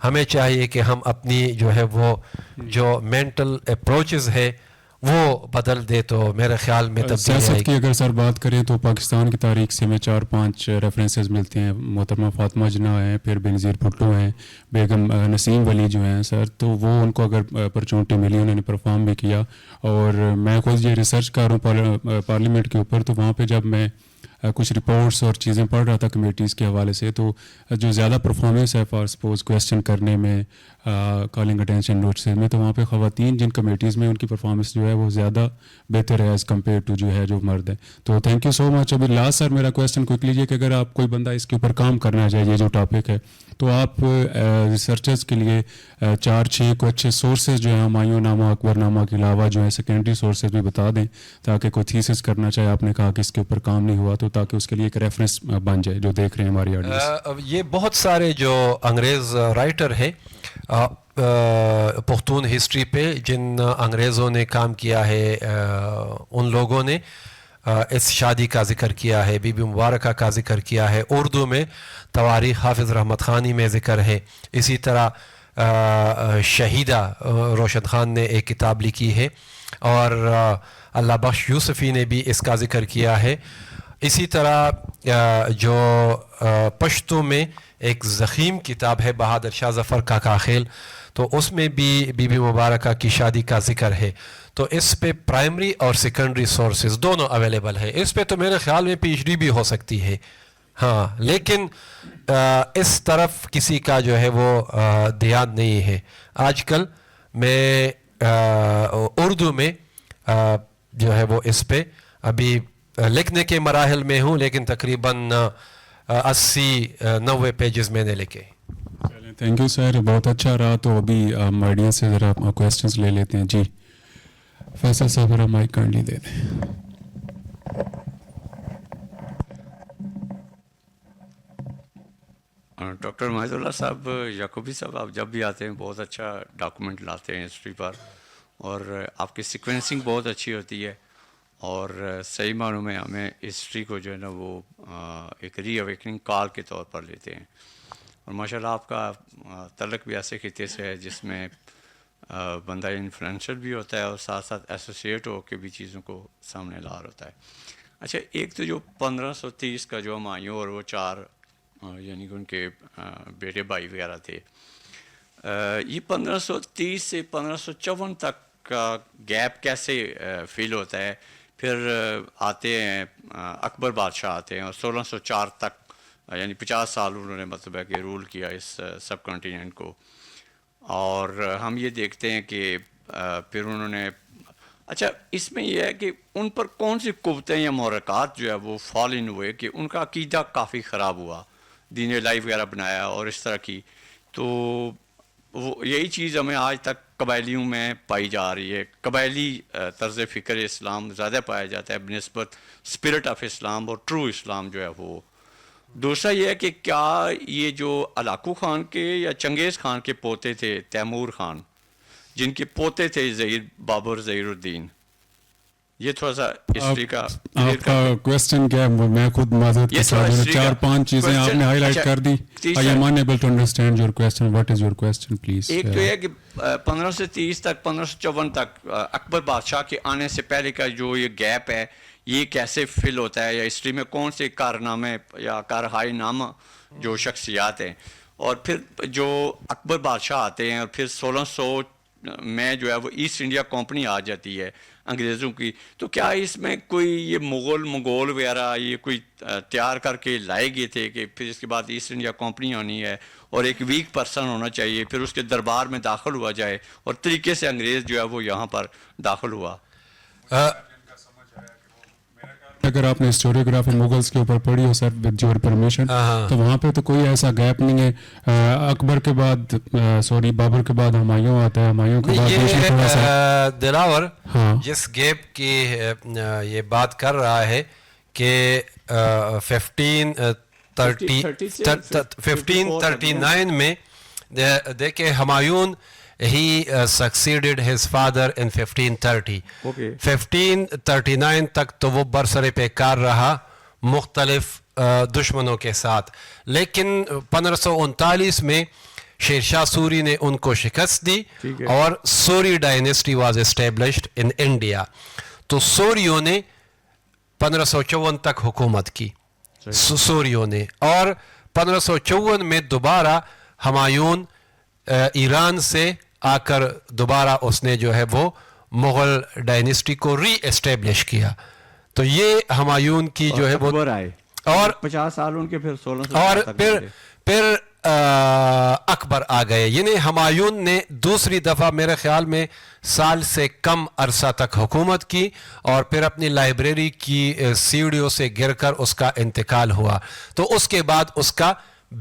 ہمیں چاہیے کہ ہم اپنی جو ہے وہ جو مینٹل اپروچز ہے وہ بدل دے, تو میرے خیال میں تبدیلی آئے سیاست گی. کی اگر سر بات کریں تو پاکستان کی تاریخ سے ہمیں 4-5 ریفرنسز ملتے ہیں. محترمہ فاطمہ جناح ہیں, پھر بینظیر بھٹو ہیں, بیگم نسیم ولی جو ہیں سر, تو وہ ان کو اگر اپرچونٹی ملی انہوں نے پرفارم بھی کیا. اور میں خود یہ ریسرچ کر رہا ہوں پارلیمنٹ کے اوپر, تو وہاں پہ جب میں کچھ رپورٹس اور چیزیں پڑھ رہا تھا کمیٹیز کے حوالے سے, تو جو زیادہ پرفارمنس ہے فار سپوز کویسچن کرنے میں, کالنگ اٹینشن نوٹسز میں, تو وہاں پہ خواتین جن کمیٹیز میں ان کی پرفارمنس جو ہے وہ زیادہ بہتر ہے ایز کمپیئر ٹو جو ہے جو مرد ہے. تو تھینک یو سو مچ. ابھی لاسٹ سر میرا کویسچن کوئک لیجیے کہ اگر آپ کوئی بندہ اس کے اوپر کام کرنا چاہیے جو ٹاپک ہے, تو آپ ریسرچرز کے لیے 4-6 کو اچھے سورسز جو ہیں ہمایوں نامہ اکبر نامہ کے علاوہ جو ہے سیکنڈری سورسز بھی بتا دیں, تاکہ کوئی تھیسس کرنا چاہے, آپ نے کہا کہ اس کے اوپر کام نہیں ہوا, تو تاکہ اس کے لیے ایک ریفرنس بن جائے جو دیکھ رہے ہیں ہماری آڈینس. یہ بہت سارے جو انگریز رائٹر ہیں پختون ہسٹری پہ, جن انگریزوں نے کام کیا ہے, ان لوگوں نے اس شادی کا ذکر کیا ہے, بی بی مبارکہ کا ذکر کیا ہے. اردو میں تواریخ حافظ رحمت خانی میں ذکر ہے. اسی طرح شہیدہ روشن خان نے ایک کتاب لکھی ہے, اور اللہ بخش یوسفی نے بھی اس کا ذکر کیا ہے. اسی طرح جو پشتو میں ایک ضخیم کتاب ہے بہادر شاہ ظفر کا کاخیل, تو اس میں بھی بی بی مبارکہ کی شادی کا ذکر ہے. تو اس پہ پرائمری اور سیکنڈری سورسز دونوں اویلیبل ہے. اس پہ تو میرے خیال میں پی ایچ ڈی بھی ہو سکتی ہے, ہاں, لیکن اس طرف کسی کا جو ہے وہ دھیان نہیں ہے. آج کل میں اردو میں جو ہے وہ اس پہ ابھی لکھنے کے مراحل میں ہوں, لیکن تقریباً 80-90 پیجز میں نے لکھے. تھینک یو سر, بہت اچھا رہا. تو ابھی ہم آڈینس سے ذرا کویسچنس لے لیتے ہیں. جی فیصل صاحب ذرا مائک کائنڈلی دے دیں. ڈاکٹر معاذ اللہ صاحب, یعقوبی صاحب, آپ جب بھی آتے ہیں بہت اچھا ڈاکومنٹ لاتے ہیں ہسٹری پر, اور آپ کی سیکوینسنگ بہت اچھی ہوتی ہے, اور صحیح معنوں میں ہمیں ہسٹری کو جو ہے نا وہ ایک ری اویکننگ کال کے طور پر لیتے ہیں. اور ماشاء اللہ آپ کا تعلق بھی ایسے خطے سے ہے جس میں بندہ انفلوئنشل بھی ہوتا ہے اور ساتھ ساتھ ایسوسیٹ ہو کے بھی چیزوں کو سامنے لا رہا ہوتا ہے. اچھا, ایک تو جو 1530 کا جو ہمایوں اور وہ 4 یعنی کہ ان کے بیٹے بھائی وغیرہ تھے, یہ 1530 سے 1554 تک کا گیپ کیسے فیل ہوتا ہے؟ پھر آتے ہیں اکبر بادشاہ آتے ہیں, اور 1604 تک یعنی 50 سال انہوں نے مطلب ہے کہ رول کیا اس سب کنٹیننٹ کو. اور ہم یہ دیکھتے ہیں کہ پھر انہوں نے, اچھا اس میں یہ ہے کہ ان پر کون سی قوتیں یا محرکات جو ہے وہ فال ان ہوئے کہ ان کا عقیدہ کافی خراب ہوا, دین الہی وغیرہ بنایا اور اس طرح کی. تو وہ یہی چیز ہمیں آج تک قبائلیوں میں پائی جا رہی ہے. قبائلی طرز فکر اسلام زیادہ پایا جاتا ہے بنسبت اسپرٹ آف اسلام اور ٹرو اسلام جو ہے وہ. دوسرا یہ ہے کہ کیا یہ جو علاقو خان کے یا چنگیز خان کے پوتے تھے, تیمور خان, جن کے پوتے تھے بابر ظہیر الدین, یہ تھوڑا سا ہسٹری کا آپ کا کویسچن کیا ہے؟ میں خود معذرت کے ساتھ 4-5 چیزیں آپ نے ہائی لائٹ کر دی. I am unable to understand your question. What is your question, please? ایک تو یہ کہ 1530 تک 1554 تک اکبر بادشاہ کے آنے سے پہلے کا جو یہ گیپ ہے یہ کیسے فل ہوتا ہے, یا ہسٹری میں کون سے کارنامے یا کارہائی نامہ جو شخصیات ہیں. اور پھر جو اکبر بادشاہ آتے ہیں, اور پھر 1600 میں جو ہے وہ ایسٹ انڈیا کمپنی آ جاتی ہے انگریزوں کی. تو کیا اس میں کوئی یہ منگول وغیرہ یہ کوئی تیار کر کے لائے گئے تھے کہ پھر اس کے بعد ایسٹ انڈیا کمپنی آنی ہے اور ایک ویک پرسن ہونا چاہیے, پھر اس کے دربار میں داخل ہوا جائے, اور طریقے سے انگریز جو ہے وہ یہاں پر داخل ہوا. اگر آپ نے ہسٹوریوگرافی مغلس کے اوپر پڑھی ہو سر ود یور پرمیشن تو وہاں پہ تو کوئی ایسا گیپ نہیں ہے. اکبر کے بعد بابر کے بعد ہمایوں آتا ہے, ہمایوں کے بعد دلاور جس گیپ کی یہ بات کر رہا ہے کہ 1539 میں دیکھیں Humayun he succeeded his father in 1530. 1539 تک تو وہ برسر پیکار رہا مختلف دشمنوں کے ساتھ, لیکن 1539 میں شیر شاہ سوری نے ان کو شکست دی اور sorry dynasty was established in India. تو سوریوں نے 1554 تک حکومت کی سوریوں نے, اور 1554 میں دوبارہ ہمایون ایران سے آ کر دوبارہ اس نے جو ہے وہ مغل ڈائنیسٹی کو ری اسٹیبلش کیا. تو یہ ہمایون کی جو ہے وہ اور 50 سال ان کے پھر 1600 اور پھر اکبر آ گئے. یعنی ہمایون نے دوسری دفعہ میرے خیال میں سال سے کم عرصہ تک حکومت کی اور پھر اپنی لائبریری کی سیڑھیوں سے گر کر اس کا انتقال ہوا. تو اس کے بعد اس کا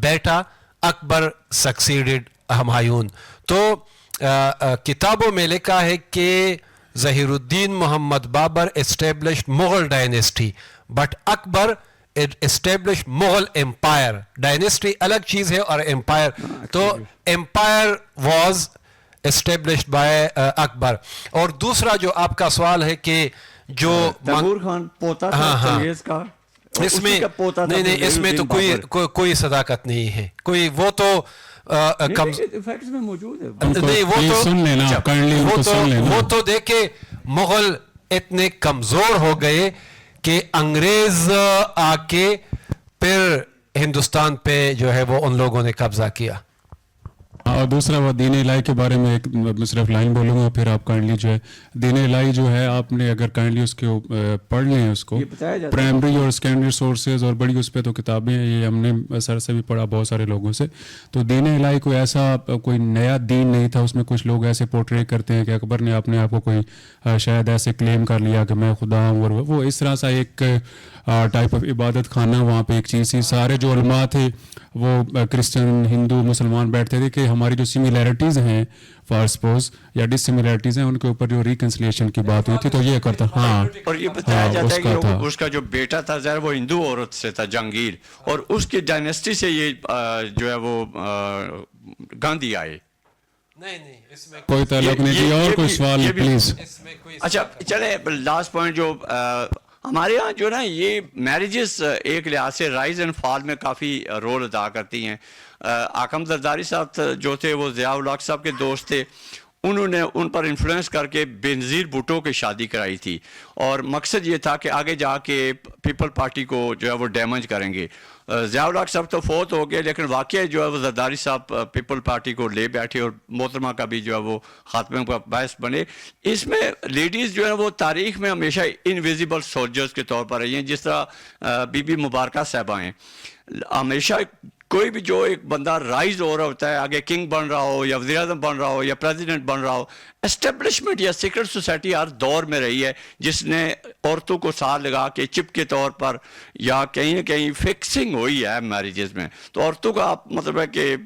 بیٹا اکبر سکسیڈڈ ہمایون. تو کتابوں میں لکھا ہے کہ Zahir uddin Muhammad Babur established Mughal dynasty but Akbar establish Mughal empire. Dynasty الگ چیز ہے اور امپائر, تو empire was established by Akbar. اور دوسرا جو آپ کا سوال ہے کہ جو تیمور خان پوتا تھا چنگیز کا, اس میں نہیں اس میں تو کوئی صداقت نہیں ہے کوئی, وہ تو وہ تو دیکھے مغل اتنے کمزور ہو گئے کہ انگریز آ کے پھر ہندوستان پہ جو ہے وہ ان لوگوں نے قبضہ کیا. اور دوسرا وہ دین الہی کے بارے میں ایک صرف لائن بولوں گا, پھر آپ کائنڈلی جو ہے دین الہی جو ہے آپ نے اگر کائنڈلی اس کے پڑھ لیں اس کو پرائمری اور سیکنڈری سورسز اور بڑی اس پہ تو کتابیں ہیں, یہ ہم نے سر سے بھی پڑھا بہت سارے لوگوں سے. تو دین الہی کوئی ایسا کوئی نیا دین نہیں تھا, اس میں کچھ لوگ ایسے پورٹریٹ کرتے ہیں کہ اکبر نے اپنے آپ کو کوئی شاید ایسے کلیم کر لیا کہ میں خدا ہوں, اور وہ اس طرح سا ایک ٹائپ آف عبادت خانہ وہاں پہ ایک چیز تھی. سارے جو علماء تھے وہ کرسچن ہندو مسلمان بیٹھتے تھے کہ ہماری جو سملیرٹیز ہیں فار سپوز یا ڈس سملیرٹیز ہیں ان کے اوپر جو ریکنسلیشن کی بات ہوئی تھی تو یہ کرتا. ہاں, اور یہ بتایا جاتا ہے کہ اس کا جو بیٹا تھا ظاہر وہ ہندو عورت سے تھا جہانگیر, اور اس کی ڈائنیسٹی سے یہ جو ہے وہ گاندھی آئے. نہیں اس میں کوئی تعلق نہیں تھی. اور کوئی سوال پلیز. اچھا چلے لاسٹ پوائنٹ, جو ہمارے ہاں جو نا یہ میرجز ایک لحاظ سے رائز اینڈ فال میں کافی رول ادا کرتی ہیں. حاکم زرداری صاحب جو تھے وہ ضیاء الحق صاحب کے دوست تھے, انہوں نے ان پر انفلوئنس کر کے بینظیر بھٹو کی شادی کرائی تھی, اور مقصد یہ تھا کہ آگے جا کے پیپل پارٹی کو جو ہے وہ ڈیمیج کریں گے. ضیاء الحق صاحب تو فوت ہو گئے, لیکن واقعہ جو ہے وہ زرداری صاحب پیپل پارٹی کو لے بیٹھے اور محترمہ کا بھی جو ہے وہ خاتمے کا باعث بنے. اس میں لیڈیز جو ہے وہ تاریخ میں ہمیشہ انویزیبل سولجرز کے طور پر رہی ہیں, جس طرح بی بی مبارکہ صاحبہ ہیں. ہمیشہ کوئی بھی جو ایک بندہ رائز ہو رہا ہوتا ہے, آگے کنگ بن رہا ہو یا وزیر اعظم بن رہا ہو یا پریزیڈنٹ بن رہا ہو, اسٹیبلشمنٹ یا سیکرٹ سوسائٹی ہر دور میں رہی ہے جس نے عورتوں کو ساتھ لگا کے چپ کے طور پر یا کہیں نہ کہیں فکسنگ ہوئی ہے میریجز میں. تو عورتوں کا مطلب ہے کہ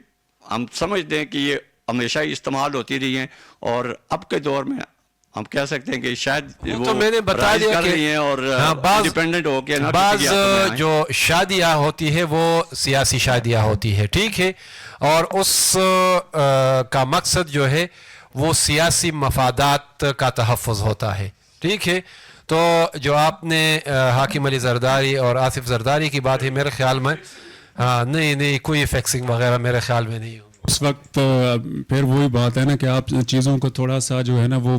ہم سمجھتے ہیں کہ یہ ہمیشہ ہی استعمال ہوتی رہی ہیں, اور اب کے دور میں ہم کہہ سکتے ہیں کہ شاید وہ تو میں نے بتا دیا کہ اور ڈیپینڈنٹ ہو کے بعض جو شادیاں ہوتی ہے وہ سیاسی شادیاں ہوتی ہے, ٹھیک ہے, اور اس کا مقصد جو ہے وہ سیاسی مفادات کا تحفظ ہوتا ہے, ٹھیک ہے. تو جو آپ نے حاکم علی زرداری اور آصف زرداری کی بات ہے, میرے خیال میں نہیں کوئی فیکسنگ وغیرہ میرے خیال میں نہیں ہو. اس وقت پھر وہی بات ہے نا کہ آپ چیزوں کو تھوڑا سا جو ہے نا وہ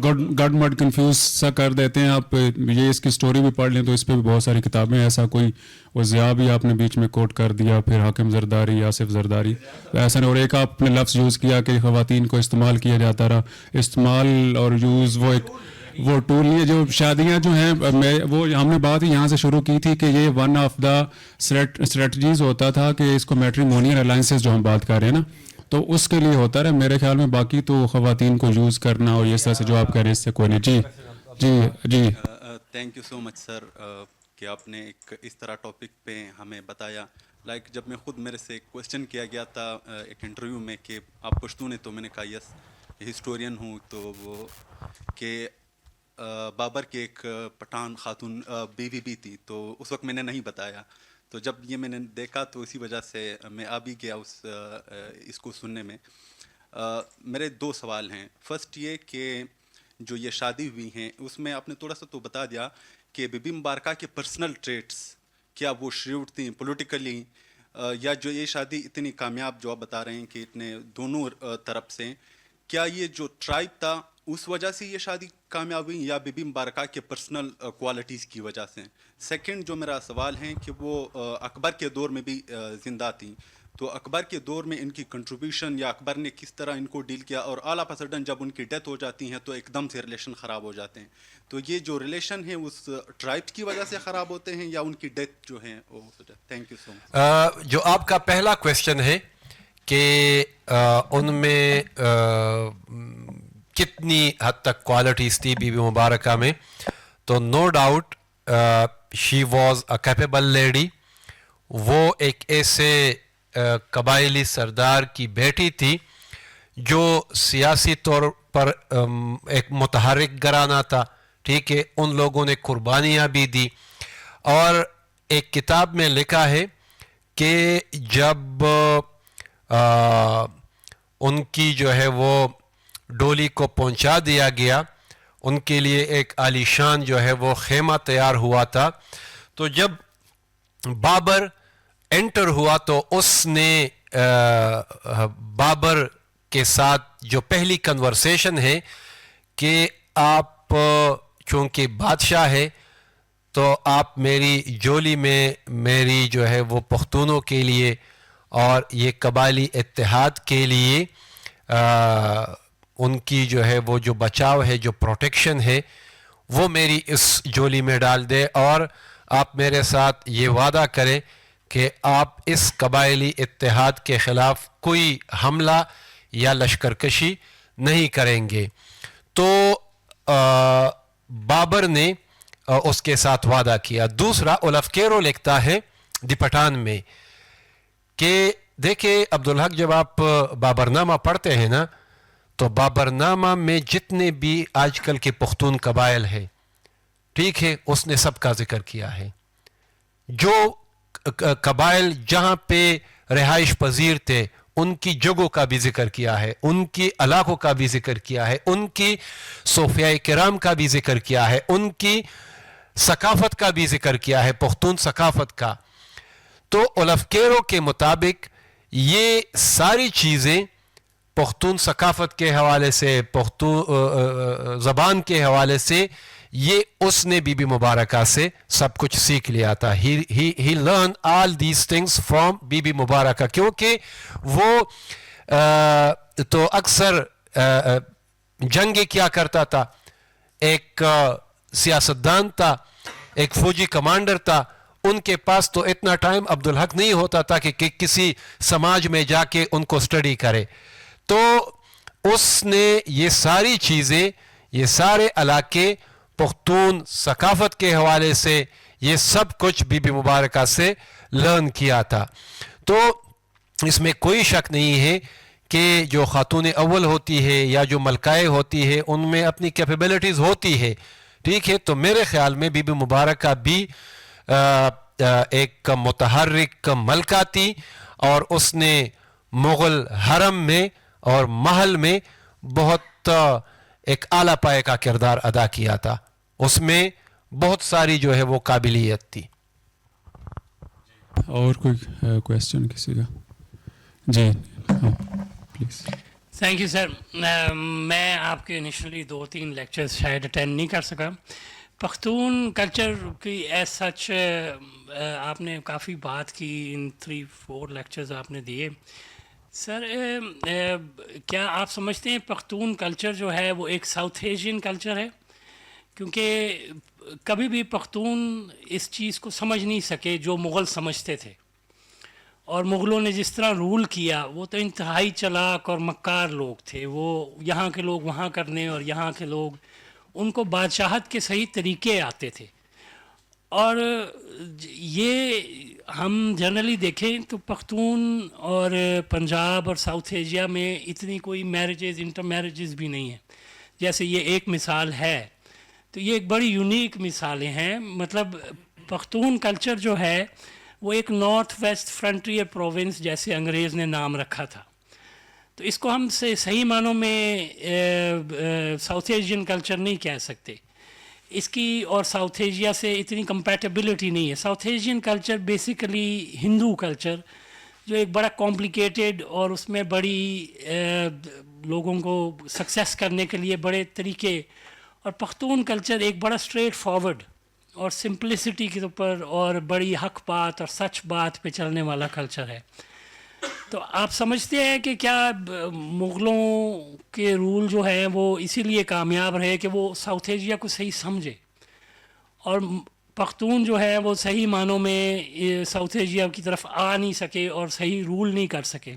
گڈ مڈ کنفیوز سا کر دیتے ہیں. آپ یہ اس کی سٹوری بھی پڑھ لیں تو اس پہ بھی بہت ساری کتابیں, ایسا کوئی وہ ضیاء بھی آپ نے بیچ میں کوٹ کر دیا, پھر حاکم زرداری, آصف زرداری, ایسا نہیں. اور ایک آپ نے لفظ یوز کیا کہ خواتین کو استعمال کیا جاتا رہا. استعمال اور یوز وہ ٹول نہیں ہے. جو شادیاں جو ہیں وہ ہم نے بات یہاں سے شروع کی تھی کہ یہ ون آف دا اسٹریٹجیز ہوتا تھا کہ اس کو میٹریمونیل الائنسز جو ہم بات کر رہے ہیں نا, تو اس کے لیے ہوتا رہا میرے خیال میں. باقی تو خواتین کو یوز کرنا اور یہ طرح سے جو آپ کہہ رہے ہیں اس سے کوئی نہیں. جی تھینک یو سو مچ سر کہ آپ نے ایک اس طرح ٹاپک پہ ہمیں بتایا. لائک جب میں خود میرے سے کویشچن کیا گیا تھا ایک انٹرویو میں کہ آپ پشتون ہیں، تو میں نے کہا یس ہسٹورین ہوں. تو وہ کہ بابر کے ایک پٹھان خاتون بیوی بھی تھی، تو اس وقت میں نے نہیں بتایا. تو جب یہ میں نے دیکھا تو اسی وجہ سے میں آ بھی گیا اس کو سننے میں. میرے 2 سوال ہیں. فرسٹ یہ کہ جو یہ شادی ہوئی ہیں اس میں آپ نے تھوڑا سا تو بتا دیا کہ بی بی مبارکہ کے پرسنل ٹریٹس کیا وہ شریوڈ تھیں پولیٹیکلی، یا جو یہ شادی اتنی کامیاب جو آپ بتا رہے ہیں کہ اتنے دونوں طرف سے، کیا یہ جو ٹرائب تھا اس وجہ سے یہ شادی کامیاب ہوئی یا بی بی مبارکہ کے پرسنل کوالٹیز کی وجہ سے؟ سیکنڈ جو میرا سوال ہے کہ وہ اکبر کے دور میں بھی زندہ تھیں، تو اکبر کے دور میں ان کی کنٹریبیوشن یا اکبر نے کس طرح ان کو ڈیل کیا، اور آل آف سڈن جب ان کی ڈیتھ ہو جاتی ہیں تو ایک دم سے ریلیشن خراب ہو جاتے ہیں. تو یہ جو ریلیشن ہے اس ٹرائب کی وجہ سے خراب ہوتے ہیں یا ان کی ڈیتھ جو ہے وہ؟ تھینک یو سو مچ. جو آپ کا پہلا کویشچن ہے کہ ان میں کتنی حد تک کوالٹیز تھی بی بی مبارکہ میں، تو no doubt she was a capable lady. وہ ایک ایسے قبائلی سردار کی بیٹی تھی جو سیاسی طور پر ایک متحرک گھرانہ تھا. ٹھیک ہے، ان لوگوں نے قربانیاں بھی دی، اور ایک کتاب میں لکھا ہے کہ جب ان کی جو ہے وہ ڈولی کو پہنچا دیا گیا، ان کے لیے ایک عالیشان جو ہے وہ خیمہ تیار ہوا تھا. تو جب بابر انٹر ہوا تو اس نے بابر کے ساتھ جو پہلی کنورسیشن ہے کہ آپ چونکہ بادشاہ ہے تو آپ میری جولی میں میری جو ہے وہ پختونوں کے لیے اور یہ قبائلی اتحاد کے لیے ان کی جو ہے وہ جو بچاؤ ہے، جو پروٹیکشن ہے، وہ میری اس جولی میں ڈال دے، اور آپ میرے ساتھ یہ وعدہ کریں کہ آپ اس قبائلی اتحاد کے خلاف کوئی حملہ یا لشکر کشی نہیں کریں گے. تو بابر نے اس کے ساتھ وعدہ کیا. دوسرا اولف کیرو لکھتا ہے دی پٹھان میں کہ دیکھیں عبدالحق، جب آپ بابرنامہ پڑھتے ہیں نا تو بابرنامہ میں جتنے بھی آج کل کے پختون قبائل ہیں، ٹھیک ہے، اس نے سب کا ذکر کیا ہے. جو قبائل جہاں پہ رہائش پذیر تھے ان کی جگہوں کا بھی ذکر کیا ہے، ان کی علاقوں کا بھی ذکر کیا ہے، ان کی صوفیاء کرام کا بھی ذکر کیا ہے، ان کی ثقافت کا بھی ذکر کیا ہے، پختون ثقافت کا. تو اولف کیرو کے مطابق یہ ساری چیزیں پختون ثقافت کے حوالے سے، پختون زبان کے حوالے سے، یہ اس نے بی بی مبارکہ سے سب کچھ سیکھ لیا تھا. He learn all these things from Bibi Mubaraka, کیونکہ وہ تو اکثر جنگیں کیا کرتا تھا، ایک سیاستدان تھا، ایک فوجی کمانڈر تھا. ان کے پاس تو اتنا ٹائم عبدالحق نہیں ہوتا تھا کہ کسی سماج میں جا کے ان کو اسٹڈی کرے. تو اس نے یہ ساری چیزیں، یہ سارے علاقے پختون ثقافت کے حوالے سے یہ سب کچھ بی بی مبارکہ سے لرن کیا تھا. تو اس میں کوئی شک نہیں ہے کہ جو خاتون اول ہوتی ہے یا جو ملکائے ہوتی ہے ان میں اپنی کیپیبلٹیز ہوتی ہے. ٹھیک ہے، تو میرے خیال میں بی بی مبارکہ بھی ایک متحرک ملکہ تھی، اور اس نے مغل حرم میں اور محل میں بہت ایک اعلیٰ پائے کا کردار ادا کیا تھا. اس میں بہت ساری جو ہے وہ قابلیت تھی. اور کوئی کویسچن کسی کا؟ جی ہاں پلیز. Thank you sir. میں آپ کے انیشلی 2-3 لیکچرز شاید اٹینڈ نہیں کر سکا. پختون کلچر کی ایز سچ آپ نے کافی بات کی، ان 3-4 لیکچرز آپ نے دیے. سر کیا آپ سمجھتے ہیں پختون کلچر جو ہے وہ ایک ساؤتھ ایشین کلچر ہے؟ کیونکہ کبھی بھی پختون اس چیز کو سمجھ نہیں سکے جو مغل سمجھتے تھے، اور مغلوں نے جس طرح رول کیا وہ تو انتہائی چلاک اور مکار لوگ تھے. وہ یہاں کے لوگ وہاں کرنے اور یہاں کے لوگ ان کو بادشاہت کے صحیح طریقے آتے تھے. اور یہ ہم جنرلی دیکھیں تو پختون اور پنجاب اور ساؤتھ ایشیا میں اتنی کوئی میرجز انٹر میرجز بھی نہیں ہیں. جیسے یہ ایک مثال ہے تو یہ ایک بڑی یونیک مثالیں ہیں. مطلب پختون کلچر جو ہے وہ ایک نارتھ ویسٹ فرنٹیئر پروونس جیسے انگریز نے نام رکھا تھا. تو اس کو ہم سے صحیح معنوں میں ساؤتھ ایشین کلچر نہیں کہہ سکتے. اس کی اور ساؤتھ ایشیا سے اتنی کمپیٹیبلٹی نہیں ہے. ساؤتھ ایشین کلچر بیسیکلی ہندو کلچر جو ایک بڑا کمپلیکیٹڈ اور اس میں بڑی لوگوں کو سکسیس کرنے کے لیے بڑے طریقے, اور پختون کلچر ایک بڑا اسٹریٹ فارورڈ اور سمپلسٹی کے اوپر اور بڑی حق بات اور سچ بات پہ چلنے والا کلچر ہے. تو آپ سمجھتے ہیں کہ کیا مغلوں کے رول جو ہیں وہ اسی لیے کامیاب رہے کہ وہ ساؤتھ ایشیا کو صحیح سمجھے, اور پختون جو ہے وہ صحیح معنوں میں ساؤتھ ایشیا کی طرف آ نہیں سکے اور صحیح رول نہیں کر سکے.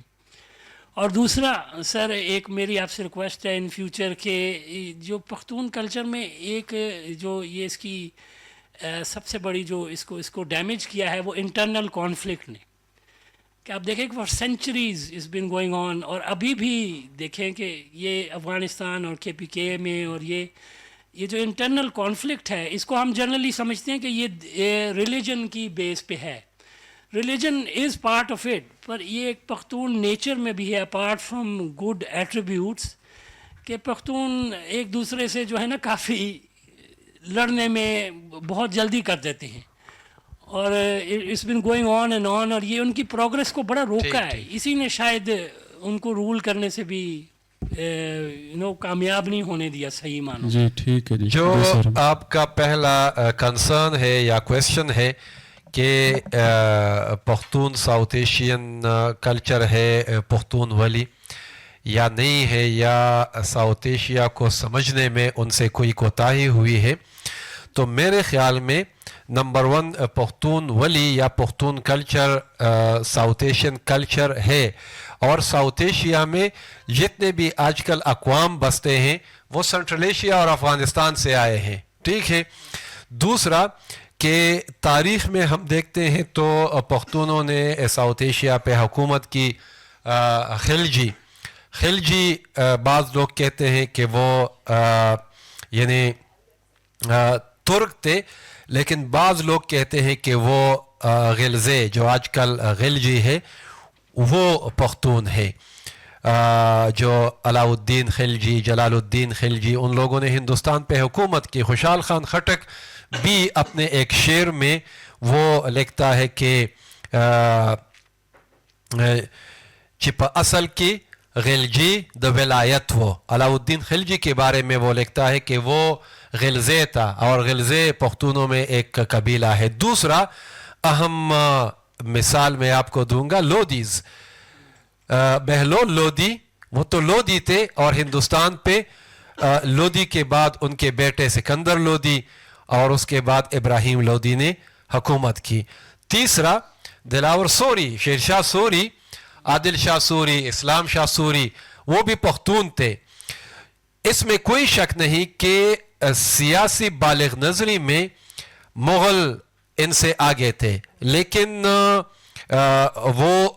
اور دوسرا سر ایک میری آپ سے ریکویسٹ ہے ان فیوچر کہ جو پختون کلچر میں ایک جو یہ اس کی سب سے بڑی جو اس کو ڈیمیج کیا ہے وہ انٹرنل کانفلکٹ نے, کہ آپ دیکھیں کہ for centuries is been going آن, اور ابھی بھی دیکھیں کہ یہ افغانستان اور KPK میں اور یہ جو انٹرنل کانفلکٹ ہے اس کو ہم جنرلی سمجھتے ہیں کہ یہ ریلیجن کی بیس پہ ہے. Religion is part of it, پر یہ ایک پختون نیچر میں بھی ہے اپارٹ فرام گڈ ایٹریبیوٹس کہ پختون ایک دوسرے سے جو ہے نا کافی لڑنے میں بہت جلدی کر دیتے ہیں, اور it's been going on and on, اور یہ ان کی پروگرس کو بڑا روکا ہے. اسی نے شاید ان کو رول کرنے سے بھی کامیاب نہیں ہونے دیا صحیح معنوں. جی ٹھیک ہے. جو آپ کا پہلا کنسرن ہے یا کویسچن ہے کہ پختون ساؤتھ ایشین کلچر ہے پختون ولی یا نہیں ہے, یا ساؤتھ ایشیا کو سمجھنے میں ان سے کوئی کوتاہی ہوئی ہے, تو میرے خیال میں نمبر 1 پختون ولی یا Pakhtun culture south Asian culture ہے, اور ساؤتھ ایشیا میں جتنے بھی آج کل اقوام بستے ہیں وہ سنٹرل ایشیا اور افغانستان سے آئے ہیں. ٹھیک ہے. دوسرا کہ تاریخ میں ہم دیکھتے ہیں تو پختونوں نے ساؤتھ ایشیا پہ حکومت کی. خلجی بعض لوگ کہتے ہیں کہ وہ یعنی ترک تھے, لیکن بعض لوگ کہتے ہیں کہ وہ غلزے جو آج کل غلجی ہے وہ پختون ہے. جو علاؤ الدین خلجی, جلال الدین خلجی, ان لوگوں نے ہندوستان پہ حکومت کی. خوشحال خان خٹک بھی اپنے ایک شعر میں وہ لکھتا ہے کہ چپا اصل کی غلجی د ولایت وہ. علاؤ الدین خلجی کے بارے میں وہ لکھتا ہے کہ وہ غلزے تھا, اور غلزے پختونوں میں ایک قبیلہ ہے. دوسرا اہم مثال میں آپ کو دوں گا لودھیز. بہلول لودھی وہ تو لودھی تھے, اور ہندوستان پہ لودھی کے بعد ان کے بیٹے سکندر لودھی اور اس کے بعد ابراہیم لودھی نے حکومت کی. تیسرا دلاور سوری, شیر شاہ سوری, عادل شاہ سوری, اسلام شاہ سوری, وہ بھی پختون تھے. اس میں کوئی شک نہیں کہ سیاسی بالغ نظری میں مغل ان سے آگے تھے, لیکن وہ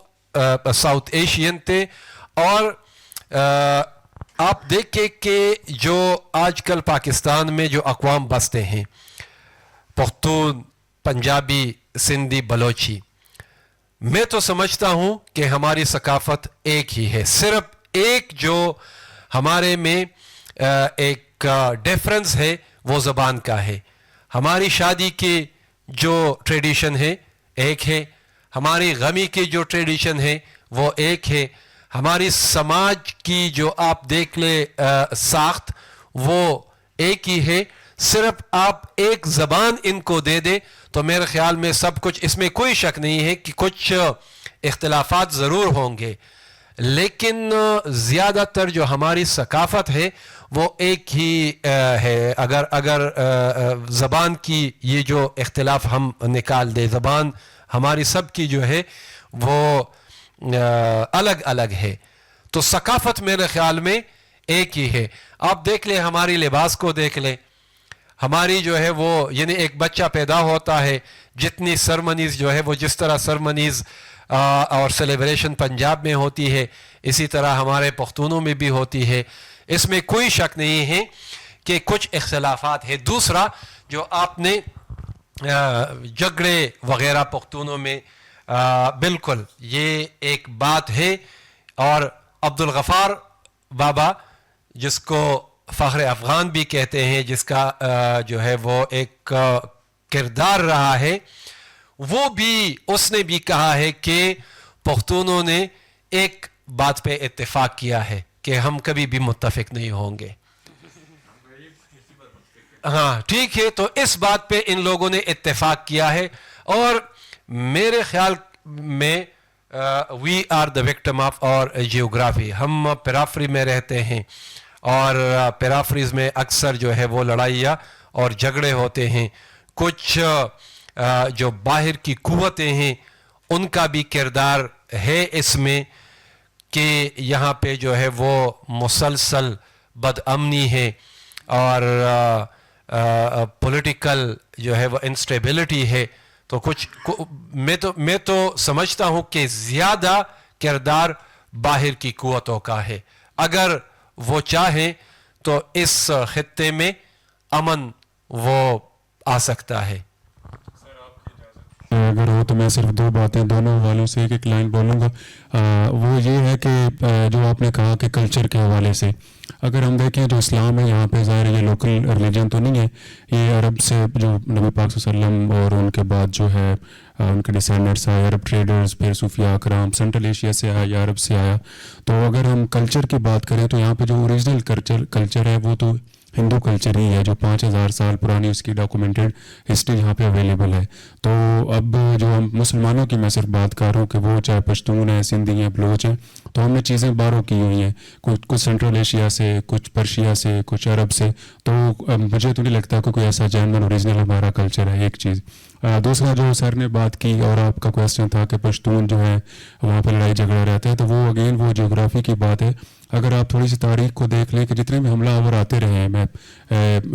ساؤتھ ایشین تھے. اور آپ دیکھیں کہ جو آج کل پاکستان میں جو اقوام بستے ہیں, پختون, پنجابی, سندھی, بلوچی, میں تو سمجھتا ہوں کہ ہماری ثقافت ایک ہی ہے. صرف ایک جو ہمارے میں ایک ڈیفرنس ہے وہ زبان کا ہے. ہماری شادی کے جو ٹریڈیشن ہے ایک ہے, ہماری غمی کی جو ٹریڈیشن ہے وہ ایک ہے, ہماری سماج کی جو آپ دیکھ لیں ساخت وہ ایک ہی ہے. صرف آپ ایک زبان ان کو دے دیں تو میرے خیال میں سب کچھ, اس میں کوئی شک نہیں ہے کہ کچھ اختلافات ضرور ہوں گے, لیکن زیادہ تر جو ہماری ثقافت ہے وہ ایک ہی ہے. اگر زبان کی یہ جو اختلاف ہم نکال دیں, زبان ہماری سب کی جو ہے وہ الگ الگ ہے, تو ثقافت میرے خیال میں ایک ہی ہے. آپ دیکھ لیں, ہماری لباس کو دیکھ لیں, ہماری جو ہے وہ یعنی ایک بچہ پیدا ہوتا ہے جتنی سرمنیز جو ہے وہ جس طرح سرمنیز اور سیلیبریشن پنجاب میں ہوتی ہے اسی طرح ہمارے پختونوں میں بھی ہوتی ہے. اس میں کوئی شک نہیں ہے کہ کچھ اختلافات ہے. دوسرا جو آپ نے جھگڑے وغیرہ پختونوں میں بالکل یہ ایک بات ہے. اور عبدالغفار بابا جس کو فخر افغان بھی کہتے ہیں جس کا جو ہے وہ ایک کردار رہا ہے وہ بھی اس نے بھی کہا ہے کہ پختونوں نے ایک بات پہ اتفاق کیا ہے کہ ہم کبھی بھی متفق نہیں ہوں گے. ہاں ٹھیک ہے تو اس بات پہ ان لوگوں نے اتفاق کیا ہے. اور میرے خیال میں we are the victim of our geography. ہم پیرافری میں رہتے ہیں اور پیرافریز میں اکثر جو ہے وہ لڑائیاں اور جھگڑے ہوتے ہیں. کچھ جو باہر کی قوتیں ہیں ان کا بھی کردار ہے اس میں کہ یہاں پہ جو ہے وہ مسلسل بد امنی ہے اور پولیٹیکل جو ہے وہ انسٹیبلٹی ہے. تو کچھ میں تو سمجھتا ہوں کہ زیادہ کردار باہر کی قوتوں کا ہے. اگر وہ چاہیں تو اس خطے میں امن وہ آ سکتا ہے. اگر ہو تو میں صرف دو باتیں دونوں حوالوں سے ایک لائن بولوں گا. وہ یہ ہے کہ جو آپ نے کہا کہ کلچر کے حوالے سے اگر ہم دیکھیں جو اسلام ہے یہاں پہ ظاہر یہ لوکل ریلیجن تو نہیں ہے. یہ عرب سے جو نبی پاک صلی اللہ علیہ وسلم اور ان کے بعد جو ہے ان کے ڈیسینڈنٹس آئے عرب ٹریڈرز پھر صوفیاء اکرام سینٹرل ایشیا سے آیا یا عرب سے آیا. تو اگر ہم کلچر کی بات کریں تو یہاں پہ جو اوریجنل کلچر ہے وہ تو ہندو کلچر ہی ہے جو 5000 سال پرانی اس کی ڈاکومنٹڈ ہسٹری یہاں پہ اویلیبل ہے. تو اب جو ہم مسلمانوں کی میں صرف بات کر رہا ہوں کہ وہ چاہے پشتون ہیں سندھی ہیں بلوچ ہیں تو ہم نے چیزیں بارو کی ہوئی ہیں کچھ سینٹرل ایشیا سے کچھ پرشیا سے کچھ عرب سے. تو مجھے تو نہیں لگتا کہ کوئی ایسا جینوئن اوریجنل ہمارا کلچر ہے. ایک چیز. دوسرا جو سر نے بات کی اور آپ کا کویسچن تھا کہ پشتون جو ہے وہاں پہ لڑائی جھگڑا رہتا ہے تو وہ اگین وہ جغرافی کی بات ہے. اگر آپ تھوڑی سی تاریخ کو دیکھ لیں کہ جتنے بھی حملہ آور آتے رہے ہیں میں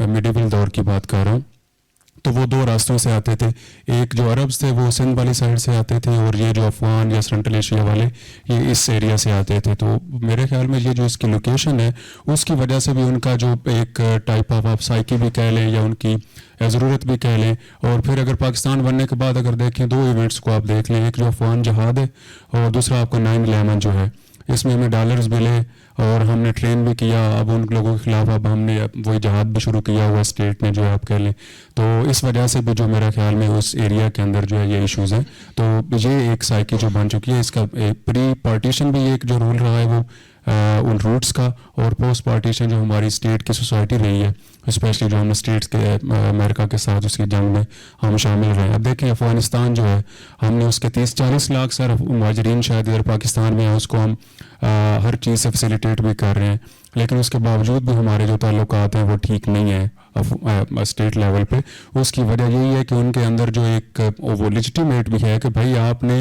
میڈیول دور کی بات کر رہا ہوں تو وہ دو راستوں سے آتے تھے. ایک جو عربز تھے وہ سندھ والی سائڈ سے آتے تھے اور یہ جو افغان یا سینٹرل ایشیا والے یہ اس ایریا سے آتے تھے. تو میرے خیال میں یہ جو اس کی لوکیشن ہے اس کی وجہ سے بھی ان کا جو ایک ٹائپ آف آپ سائیکی بھی کہہ لیں یا ان کی ضرورت بھی کہہ لیں. اور پھر اگر پاکستان بننے کے بعد اگر دیکھیں دو ایونٹس کو آپ دیکھ لیں ایک جو افغان جہاد ہے اور دوسرا آپ کا 9/11 جو ہے. اس میں ہمیں ڈالرز ملے اور ہم نے ٹرین بھی کیا. اب ان لوگوں کے خلاف اب ہم نے وہی جہاد بھی شروع کیا ہوا اسٹیٹ میں جو آپ کہہ لیں. تو اس وجہ سے بھی جو میرا خیال میں اس ایریا کے اندر جو ہے یہ ایشوز ہیں. تو یہ ایک سائیکی جو بن چکی ہے اس کا پری پارٹیشن بھی ایک جو رول رہا ہے وہ ان روٹس کا اور پوسٹ پارٹیشن جو ہماری اسٹیٹ کی سوسائٹی رہی ہے اسپیشلی جو ہم اسٹیٹس کے امریکہ کے ساتھ اس کی جنگ میں ہم شامل رہے ہیں. اب دیکھیں افغانستان جو ہے ہم نے اس کے 30-40 لاکھ سر مہاجرین شاید ادھر پاکستان میں ہیں اس کو ہم ہر چیز سے فیسیلیٹیٹ بھی کر رہے ہیں لیکن اس کے باوجود بھی ہمارے جو تعلقات ہیں وہ ٹھیک نہیں ہیں اسٹیٹ لیول پہ. اس کی وجہ یہی ہے کہ ان کے اندر جو ایک وہ لیجیٹیمیٹ بھی ہے کہ بھائی آپ نے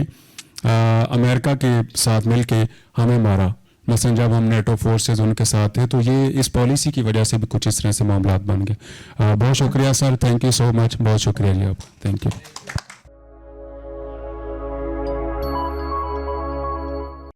امریکہ کے ساتھ مل کے ہمیں مارا. مثلاً جب ہم نیٹو فورسز ان کے ساتھ تھے تو یہ اس پالیسی کی وجہ سے بھی کچھ اس طرح سے معاملات بن گئے. بہت شکریہ سر. تھینک یو سو مچ. بہت شکریہ جی آپ. Thank you.